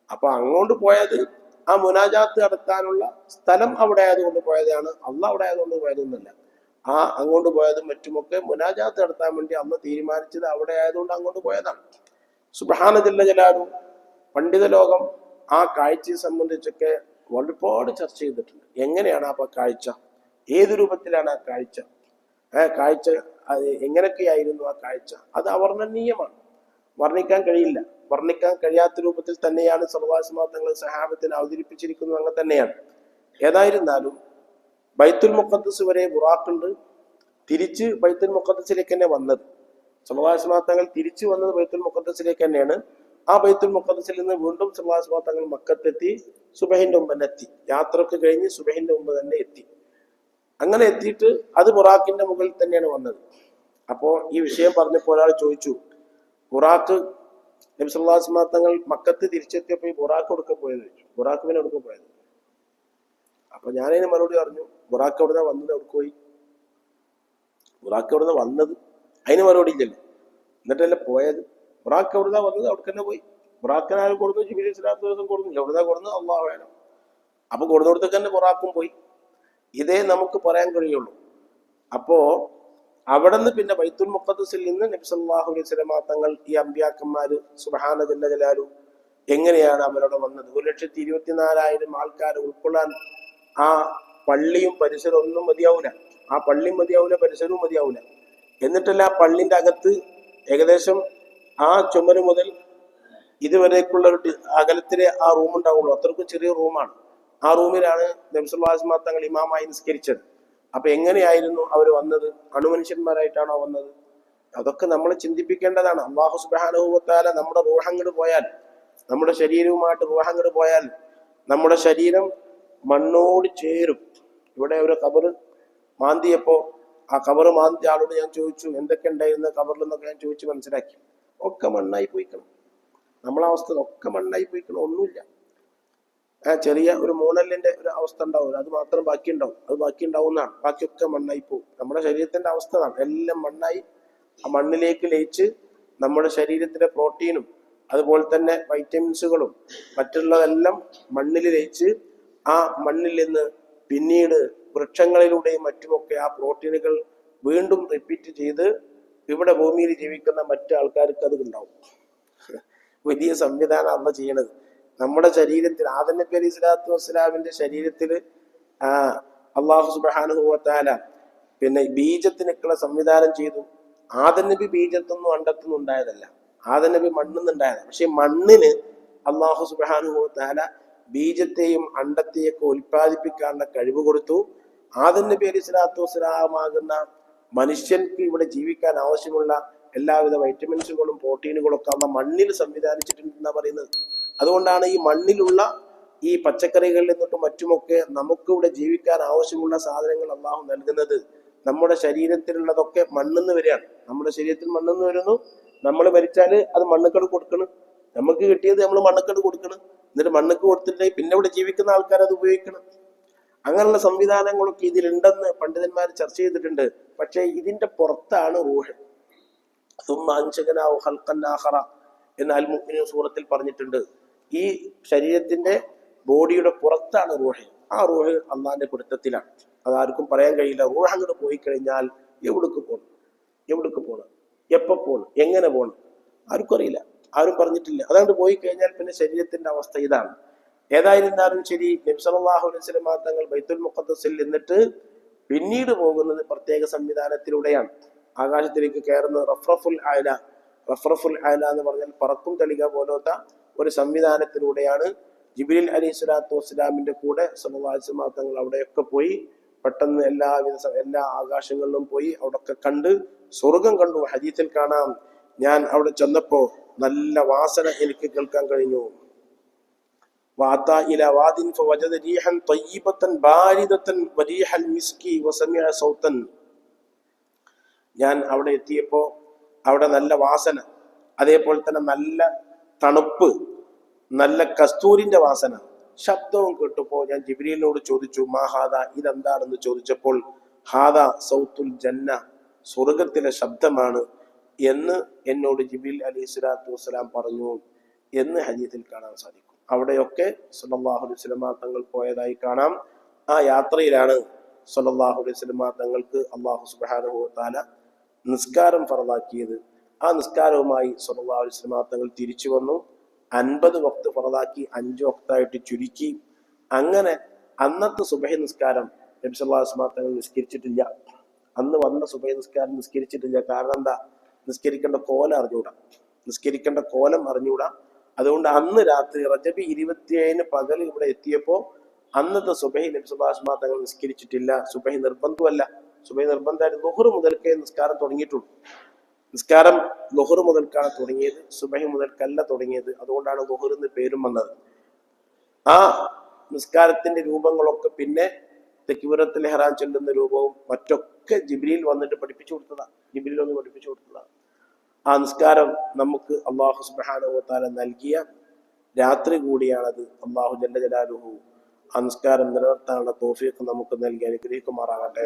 അപ്പൊ അങ്ങോട്ട് പോയത് ആ മുനാജാത്ത് നടത്താനുള്ള സ്ഥലം അവിടെ ആയതുകൊണ്ട് പോയതാണ്, അള്ളാഹ് അവിടെ ആയതുകൊണ്ട് പോയതൊന്നുമല്ല. അങ്ങോട്ട് പോയതും മറ്റുമൊക്കെ മുനാജാത്ത് നടത്താൻ വേണ്ടി അള്ളാഹ് തീരുമാനിച്ചത് അവിടെ ആയതുകൊണ്ട് അങ്ങോട്ട് പോയതാണ്. സുബ്ഹാന ജല്ല ജലാലു. പണ്ഡിത ലോകം ആ കാഴ്ചയെ സംബന്ധിച്ചൊക്കെ ഒരുപാട് ചർച്ച ചെയ്തിട്ടുണ്ട്. എങ്ങനെയാണ് ആ കാഴ്ച, ഏത് രൂപത്തിലാണ് ആ കാഴ്ച, കാഴ്ച എങ്ങനെയൊക്കെയായിരുന്നു ആ കാഴ്ച? അത് അവർണ്ണനീയമാണ്, വർണ്ണിക്കാൻ കഴിയില്ല. വർണ്ണിക്കാൻ കഴിയാത്ത രൂപത്തിൽ തന്നെയാണ് സല്ലല്ലാഹു അലൈഹി വസല്ലം തങ്ങൾ സഹാബത്തിന് അവതരിപ്പിച്ചിരിക്കുന്നത്. അങ്ങനെ തന്നെയാണ്. ഏതായിരുന്നാലും ബൈത്തുൽ മുഖദ്ദസ് വരെ ബുറാഖുണ്ട്. തിരിച്ച് ബൈത്തുൽ മുഖദ്ദസിലേക്ക് തന്നെ വന്നത് സല്ലല്ലാഹു അലൈഹി വസല്ലം തങ്ങൾ തിരിച്ചു വന്നത് ബൈത്തുൽ മുഖദ്ദസിലേക്ക് തന്നെയാണ്. ആ ബൈത്തുൽ മുഖദ്ദസിൽ നിന്ന് വീണ്ടും സല്ലല്ലാഹു അലൈഹി വസല്ലം തങ്ങൾ മക്കത്തെത്തി. സുബഹിന്റെ മുമ്പ് തന്നെ എത്തി. യാത്രക്ക് കഴിഞ്ഞ് സുബഹിന്റെ മുമ്പ് തന്നെ എത്തി. അങ്ങനെ എത്തിയിട്ട് അത് ബുറാഖിന്റെ മുകളിൽ തന്നെയാണ് വന്നത്. അപ്പോ ഈ വിഷയം പറഞ്ഞപ്പോൾ ഒരാൾ ചോദിച്ചു, ബുറാഖ് നബി സല്ലല്ലാഹു അലൈഹി വസല്ലം തങ്ങൾ മക്കത്ത് തിരിച്ചെത്തിയപ്പോൾ ഈ ബുറാഖ് കൊടുക്ക പോയത് ചോദിച്ചു. ബുറാഖ് പിന്നെ കൊടുക്ക പോയത്? അപ്പൊ ഞാനതിന് മറുപടി പറഞ്ഞു, ബുറാഖ് എവിടുന്ന വന്നത്, എവിടെ പോയി? ബുറാഖ് എവിടുന്ന വന്നത് അതിന് മറുപടി ഇല്ലല്ലോ, എന്നിട്ടല്ലേ പോയത്. ബുറാഖ് എവിടുന്ന വന്നത്, അവിടെ തന്നെ പോയി. ബുറാഖിനാരും കൊടുത്തു, ജിബ്രീൽ സ്വലാത്തു വസ്സലാം കൊടുത്തു. എവിടുന്നാ കൊടുന്നത്? അല്ലാഹു അഅലം. അപ്പൊ കൊടുത്തോടത്തേക്ക് തന്നെ ബുറാഖും പോയി. ഇതേ നമുക്ക് പറയാൻ കഴിയുള്ളൂ. അപ്പോ അവിടെ നിന്ന് പിന്നെ ബൈത്തുൽ മുഖദ്ദസിൽ നിന്ന് നബി സല്ലല്ലാഹു അലൈഹി വസല്ലം തങ്ങൾ ഈ അമ്പിയാക്കന്മാര് സുബ്ഹാന ജല്ല ജലാലു എങ്ങനെയാണ് അവരോട് വന്നത്? 1,24,000 ആൾക്കാരെ ഉൾക്കൊള്ളാൻ ആ പള്ളിയും പരിസരവും ഒന്നും മതിയാവൂല. ആ പള്ളിയും മതിയാവൂല, പരിസരവും മതിയാവൂല. എന്നിട്ടല്ല ആ പള്ളിന്റെ അകത്ത് ഏകദേശം ആ ചുമര് മുതൽ ഇതുവരേക്കുള്ള ഒരു അകലത്തിലെ ആ റൂം ഉണ്ടാവുള്ളൂ. അത്രക്കും ചെറിയ റൂമാണ്. ആ റൂമിലാണ് നബി സല്ലല്ലാഹു അലൈഹി വസല്ലം തങ്ങൾ ഇമാമായി നിസ്കരിച്ചത്. അപ്പൊ എങ്ങനെയായിരുന്നു അവർ വന്നത്? അണുമനുഷ്യന്മാരായിട്ടാണോ വന്നത്? അതൊക്കെ നമ്മൾ ചിന്തിപ്പിക്കേണ്ടതാണ്. അല്ലാഹു സുബ്ഹാനഹു വ തആല നമ്മുടെ റൂഹങ്ങട് പോയാൽ, നമ്മുടെ ശരീരവുമായിട്ട് റൂഹങ്ങട് പോയാൽ നമ്മുടെ ശരീരം മണ്ണോട് ചേരും. ഇവിടെ ഒരു ഖബർ മാന്തിയപ്പോ ആ കബറ് മാന്തിയ ആളോട് ഞാൻ ചോദിച്ചു എന്തൊക്കെ ഉണ്ടായിരുന്ന കബറിൽ നിന്നൊക്കെ ഞാൻ ചോദിച്ചു മനസ്സിലാക്കി. ഒക്കെ മണ്ണായി പോയിക്കണം. നമ്മളെ അവസ്ഥ ഒക്കെ മണ്ണായി പോയിക്കണം. ഒന്നുമില്ല. ചെറിയ ഒരു മൂടലിന്റെ ഒരു അവസ്ഥ ഉണ്ടാവും, അത് മാത്രം ബാക്കി ഉണ്ടാവും. അത് ബാക്കി ഉണ്ടാവുന്നതാണ്. ബാക്കിയൊക്കെ മണ്ണായി പോകും. നമ്മുടെ ശരീരത്തിന്റെ അവസ്ഥ ആണ്. എല്ലാം മണ്ണായി ആ മണ്ണിലേക്ക് ലയിച്ച് നമ്മുടെ ശരീരത്തിലെ പ്രോട്ടീനും അതുപോലെ തന്നെ വൈറ്റമിൻസുകളും മറ്റുള്ളതെല്ലാം മണ്ണിൽ ലയിച്ച് ആ മണ്ണിൽ നിന്ന് പിന്നീട് വൃക്ഷങ്ങളിലൂടെയും മറ്റുമൊക്കെ ആ പ്രോട്ടീനുകൾ വീണ്ടും റിപ്പീറ്റ് ചെയ്ത് ഇവിടെ ഭൂമിയിൽ ജീവിക്കുന്ന മറ്റു ആൾക്കാർക്ക് അത് ഉണ്ടാവും. വലിയ സംവിധാനമാണ് ചെയ്യണത്. നമ്മുടെ ശരീരത്തിൽ ആദം നബി അലൈഹി സ്വലാത്തു വസ്സലാമിന്റെ ശരീരത്തിൽ അള്ളാഹു സുബ്ഹാനഹു വ തആല പിന്നെ ബീജത്തിനൊക്കെയുള്ള സംവിധാനം ചെയ്തു. ആദം നബി ബീജത്തൊന്നും അണ്ടത്തൊന്നും ഉണ്ടായതല്ല, ആദം നബി മണ്ണിന്നുണ്ടായതാണ്. പക്ഷെ മണ്ണിന് അള്ളാഹു സുബ്ഹാനഹു വ തആല ബീജത്തെയും അണ്ടത്തെയൊക്കെ ഉൽപ്പാദിപ്പിക്കാനുള്ള കഴിവ് കൊടുത്തു. ആദം നബി അലൈഹി സ്വലാത്തു വസ്സലാമാകുന്ന മനുഷ്യർക്ക് ഇവിടെ ജീവിക്കാൻ ആവശ്യമുള്ള എല്ലാവിധ വൈറ്റമിൻസുകളും പ്രോട്ടീനുകളും ഒക്കെ അമ്മ മണ്ണിൽ സംവിധാനിച്ചിട്ടുണ്ടെന്നാ പറയുന്നത്. അതുകൊണ്ടാണ് ഈ മണ്ണിലുള്ള ഈ പച്ചക്കറികളിൽ നിന്നിട്ടും മറ്റുമൊക്കെ നമുക്കിവിടെ ജീവിക്കാൻ ആവശ്യമുള്ള സാധനങ്ങൾ അള്ളാഹു നൽകുന്നത്. നമ്മുടെ ശരീരത്തിലുള്ളതൊക്കെ മണ്ണിന്ന് വരികയാണ്. നമ്മുടെ ശരീരത്തിൽ മണ്ണിന്ന് വരുന്നു. നമ്മൾ മരിച്ചാൽ അത് മണ്ണുക്കട് കൊടുക്കണം. നമുക്ക് കിട്ടിയത് നമ്മൾ മണ്ണുക്കട് കൊടുക്കണം. എന്നിട്ട് മണ്ണുക്ക് കൊടുത്തിട്ട് പിന്നെ ഇവിടെ ജീവിക്കുന്ന ആൾക്കാർ അത് ഉപയോഗിക്കണം. അങ്ങനെയുള്ള സംവിധാനങ്ങളൊക്കെ ഇതിലുണ്ടെന്ന് പണ്ഡിതന്മാർ ചർച്ച ചെയ്തിട്ടുണ്ട്. പക്ഷെ ഇതിന്റെ പുറത്താണ് റൂഹ്. എന്ന് അൽ മുഅ്മിനൂൻ സൂറത്തിൽ പറഞ്ഞിട്ടുണ്ട്. ഈ ശരീരത്തിന്റെ ബോഡിയുടെ പുറത്താണ് റൂഹ്. ആ റൂഹ് അള്ളാന്റെ പിടുത്തത്തിലാണ്. അതാർക്കും പറയാൻ കഴിയില്ല. റൂഹ് അങ്ങോട്ട് പോയി കഴിഞ്ഞാൽ എവിടേക്ക് പോകണം, എപ്പോ പോകണം, എങ്ങനെ പോകണം ആർക്കും അറിയില്ല. ആരും പറഞ്ഞിട്ടില്ല. അതങ്ങോട്ട് പോയി കഴിഞ്ഞാൽ പിന്നെ ശരീരത്തിന്റെ അവസ്ഥ ഇതാണ്. ഏതായിരുന്നാലും ശരി, നബി സല്ലല്ലാഹു അലൈഹി വസല്ലം തങ്ങൾ ബൈത്തുൽ മുഖദ്ദസിൽ നിന്നിട്ട് പിന്നീട് പോകുന്നത് പ്രത്യേക സംവിധാനത്തിലൂടെയാണ്. ആകാശത്തിലേക്ക് കയറുന്നത് റഫ്റഫുൽ ആല എന്ന് പറഞ്ഞാൽ പറക്കും തളിക പോലത്തെ ഒരു സംവിധാനത്തിലൂടെയാണ്. ജിബ്രീൽ അലൈഹി സ്വലാത്തു വസ്സലാമിന്റെ കൂടെ സല്ലല്ലാഹു അലൈഹി വസല്ലം തങ്ങൾ അവിടെയൊക്കെ പോയി പെട്ടെന്ന് എല്ലാ ആകാശങ്ങളിലും പോയി അവിടൊക്കെ കണ്ട് സ്വർഗം കണ്ടു. ഹദീസിൽ കാണാം, ഞാൻ അവിടെ ചെന്നപ്പോ നല്ല വാസന എനിക്ക് കേൾക്കാൻ കഴിഞ്ഞു. ഞാൻ അവിടെ എത്തിയപ്പോ അവിടെ നല്ല വാസന, അതേപോലെ തന്നെ നല്ല തണുപ്പ്, നല്ല കസ്തൂരിന്റെ വാസന, ശബ്ദവും കേട്ടപ്പോ ഞാൻ ജിബ്രീലിനോട് ചോദിച്ചു, മാ ഹാദ, ഇതെന്താണെന്ന് ചോദിച്ചപ്പോൾ ഹാദ സൗത്തുൽ ജന്ന, സ്വർഗത്തിലെ ശബ്ദമാണ് എന്ന് എന്നോട് ജിബ്രീൽ അലൈഹി സ്വലാത്തു വസ്സലാം പറഞ്ഞു എന്ന് ഹദീസിൽ കാണാൻ സാധിക്കും. അവിടെയൊക്കെ സല്ലല്ലാഹു അലൈഹി വസല്ലം തങ്ങൾ പോയതായി കാണാം. ആ യാത്രയിലാണ് സല്ലല്ലാഹു അലൈഹി വസല്ലം തങ്ങൾക്ക് അല്ലാഹു സുബ്ഹാനഹു വ തആല നിസ്കാരം ഫറദാക്കിയത്. ആ നിസ്കാരവുമായി സല്ലല്ലാഹു അലൈഹി വസല്ലം തങ്ങൾ തിരിച്ചു വന്നു. 50 വക്ത് ഫറദാക്കി 5 വക്തായിട്ട് ചുരുക്കി. അങ്ങനെ അന്നത്തെ സുബഹി നിസ്കാരം നബി സല്ലല്ലാഹു അലൈഹി വസല്ലം തങ്ങൾ നിസ്കരിച്ചിട്ടില്ല. അന്ന് വന്ന സുബഹി നിസ്കാരം നിസ്കരിച്ചിട്ടില്ല. കാരണം എന്താ? നിസ്കരിക്കേണ്ട കോലം അറിഞ്ഞൂടാ. അതുകൊണ്ട് അന്ന് രാത്രി റജബ് 27 പകൽ ഇവിടെ എത്തിയപ്പോ അന്നത്തെ സുബഹി നബി സല്ലല്ലാഹു അലൈഹി വസല്ലം തങ്ങൾ നിസ്കരിച്ചിട്ടില്ല. സുബഹി നിർബന്ധമല്ല. സുബഹി നിർബന്ധമായിട്ട് ളുഹ്ർ മുതൽക്കേ നിസ്കാരം തുടങ്ങിയിട്ടുള്ളൂ. നിസ്കാരം ളുഹ്ർ മുതൽക്കാണ് തുടങ്ങിയത്, സുബഹി മുതൽക്കല്ല തുടങ്ങിയത്. അതുകൊണ്ടാണ് ളുഹ്ർ എന്ന് പേരും വന്നത്. ആ നിസ്കാരത്തിന്റെ രൂപങ്ങളൊക്കെ പിന്നെ തക്ബീറത്തുൽ ഇഹ്റാം ചൊല്ലുന്ന രൂപവും മറ്റൊക്കെ ജിബ്രീൽ വന്നിട്ട് പഠിപ്പിച്ചു കൊടുത്തതാണ്. ആ നിസ്കാരം നമുക്ക് അല്ലാഹു സുബ്ഹാനഹു വ തആല നൽകിയ രാത്രി കൂടിയാണത്. അല്ലാഹു ജല്ല ജലാലുഹു ആ നിസ്കാരം നിലനിർത്താനുള്ള തൗഫീഖ് നമുക്ക് നൽകി അനുഗ്രഹിക്കുമാറാകട്ടെ.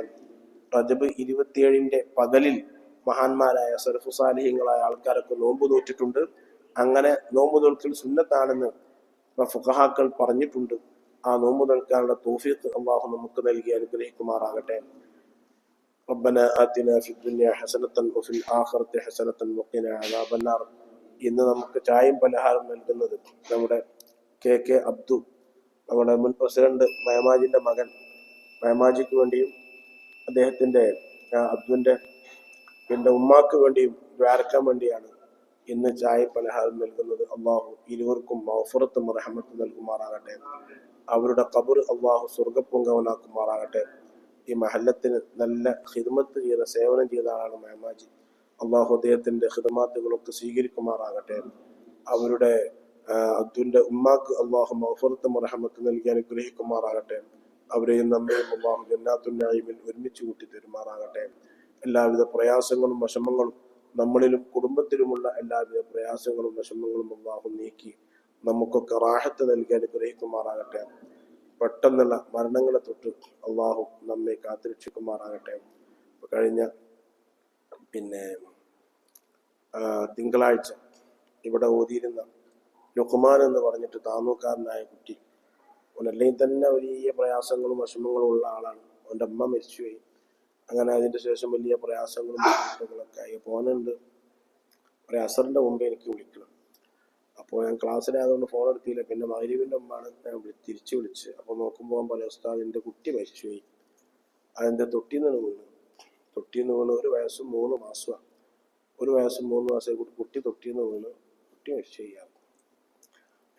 റജബ് 27 പകലിൽ മഹാന്മാരായ സലഫു സാലിഹീങ്ങളായ ആൾക്കാരൊക്കെ നോമ്പ് നോറ്റിട്ടുണ്ട്. അങ്ങനെ നോമ്പ് നോൽക്കൽ സുന്നത്താണെന്ന് ഫുഖഹാക്കൾ പറഞ്ഞിട്ടുണ്ട്. ആ നോമ്പ് നോൽക്കാനുള്ള തൗഫീഖ് അല്ലാഹു നമുക്ക് നൽകി അനുഗ്രഹിക്കുമാറാകട്ടെ. റബ്ബന ആതിനാ ഫിദ്ദുനിയ ഹസനത്തൻ വഫിൽ ആഖിറതി ഹസനത്തൻ വഖിനാ അദാബന്നാർ. ഇന്ന് നമുക്ക് ചായയും പലഹാരം നൽകുന്നത് നമ്മുടെ കെ അബ്ദു, നമ്മുടെ മുൻ പ്രസിഡന്റ് മയമാജിന്റെ മകൻ. മയമാജിക്ക് വേണ്ടിയും അദ്ദേഹത്തിന്റെ അബ്ദുവിന്റെ പിന്നെ ഉമ്മാക്ക് വേണ്ടിയും ദ്വാരക്കാൻ വേണ്ടിയാണ് ഇന്ന് ചായ പലഹാരം നൽകുന്നത്. അള്ളാഹു ഇരുവർക്കും മഗ്ഫിറത്തും റഹ്മത്തും നൽകുമാറാകട്ടെ. അവരുടെ ഖബർ അള്ളാഹു സ്വർഗ്ഗപ്പൂങ്കവനാക്കുമാറാകട്ടെ. ഈ മഹല്ലത്തിന് നല്ല ഖിദ്മത്ത് ചെയ്ത സേവനം ചെയ്ത ആളാണ് മയമാജി. അള്ളാഹു അദ്ദേഹത്തിന്റെ ഖിദ്മാത്തുകളൊക്കെ സ്വീകരിക്കുമാറാകട്ടെ. അവരുടെ അബ്ദുവിന്റെ ഉമ്മാക്ക് അള്ളാഹു മഗ്ഫിറത്തും റഹ്മത്തും നൽകി അനുഗ്രഹിക്കുമാറാകട്ടെ. അവരെയും നമ്മയും അല്ലാഹു ജന്നാത്തുൻ നഈമിൽ ഒരുമിച്ച് കൂട്ടി തരുമാറാകട്ടെ. എല്ലാവിധ പ്രയാസങ്ങളും വിഷമങ്ങളും നമ്മളിലും കുടുംബത്തിലുമുള്ള എല്ലാവിധ പ്രയാസങ്ങളും വിഷമങ്ങളും അല്ലാഹു നീക്കി നമുക്കൊക്കെ റാഹത്ത് നൽകി അനുഗ്രഹിക്കുമാറാകട്ടെ. പെട്ടെന്നുള്ള മരണങ്ങളെ തൊട്ട് അള്ളാഹു നമ്മെ കാത്തുരക്ഷിക്കുമാറാകട്ടെ. കഴിഞ്ഞ തിങ്കളാഴ്ച ഇവിടെ ഓതിയിരുന്ന ലുഖ്മാൻ എന്ന് പറഞ്ഞിട്ട് താന്നൂക്കാരനായ കുട്ടി, അവനല്ലെങ്കിൽ തന്നെ വലിയ പ്രയാസങ്ങളും വിഷമങ്ങളും ഉള്ള ആളാണ്. അവൻ്റെ അമ്മ മരിച്ചുപോയി. അങ്ങനെ അതിൻ്റെ ശേഷം വലിയ പ്രയാസങ്ങളും ബുദ്ധിമുട്ടുകളൊക്കെ ആയി. പോനുണ്ട് ഒരു അസറിൻ്റെ മുമ്പേ എനിക്ക് വിളിക്കണം. അപ്പോൾ ഞാൻ ക്ലാസ്സിലായതുകൊണ്ട് ഫോൺ എടുത്തില്ല. പിന്നെ മഗ്‌രിബിൻ്റെ മുമ്പാണ് ഞാൻ തിരിച്ചു വിളിച്ച്. അപ്പോൾ നോക്കുമ്പോൾ പറയാം, ഉസ്താദ് എൻ്റെ കുട്ടി മരിച്ചുപോയി. അതിൻ്റെ തൊട്ടിന്ന് വീണ് 1 വയസ്സും 3 മാസമാണ്. 1 വയസ്സും 3 മാസമായി കുട്ടി തൊട്ടിന്ന് വീണ് കുട്ടി മരിച്ചു ചെയ്യാറ്.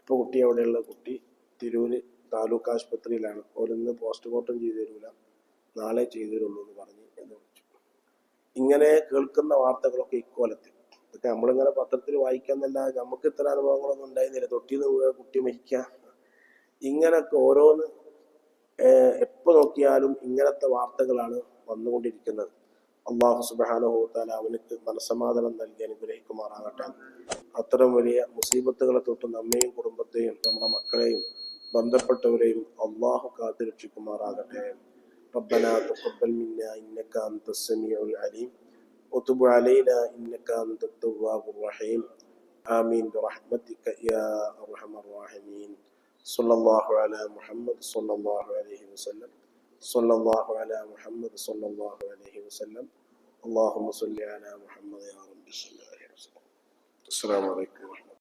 ഇപ്പോൾ കുട്ടി എവിടെയുള്ള കുട്ടി തിരൂര് താലൂക്ക് ആശുപത്രിയിലാണ്. ഓരോന്ന് പോസ്റ്റ്മോർട്ടം ചെയ്തു തരൂല, നാളെ ചെയ്തു തരുള്ളൂ എന്ന് പറഞ്ഞ് എന്ന് വിളിച്ചു. ഇങ്ങനെ കേൾക്കുന്ന വാർത്തകളൊക്കെ ഇക്കോലത്തിൽ ഇതൊക്കെ നമ്മളിങ്ങനെ പത്രത്തിൽ വായിക്കാന്നല്ലാതെ നമുക്ക് ഇത്ര അനുഭവങ്ങളൊന്നും ഉണ്ടായിരുന്നില്ല. തൊട്ടിന്ന് വീഴ, കുട്ടി മരിക്കുക, ഇങ്ങനൊക്കെ ഓരോന്ന് എപ്പോൾ നോക്കിയാലും ഇങ്ങനത്തെ വാർത്തകളാണ് വന്നുകൊണ്ടിരിക്കുന്നത്. അല്ലാഹു സുബ്ഹാനഹു വ തആല അവനക്ക് മനസ്സമാധാനം നൽകി അനുഗ്രഹിക്കുമാറാകട്ടെ. അത്തരം വലിയ മുസീബത്തുകളെ തൊട്ട് നമ്മയും കുടുംബത്തെയും നമ്മുടെ മക്കളെയും ബന്ധപ്പെട്ടവരെയും അല്ലാഹു കാത്തുരക്ഷിക്കുമാറാകട്ടെ. ربنا تقبل منا إنك أنت السميع العليم وتب علينا إنك أنت التواب الرحيم آمين برحمتك يا أرحم الراحمين. صلى الله على محمد صلى الله عليه وسلم. صلى الله على محمد صلى الله عليه وسلم. اللهم صل على محمد يا رب. السلام عليكم ورحمة الله.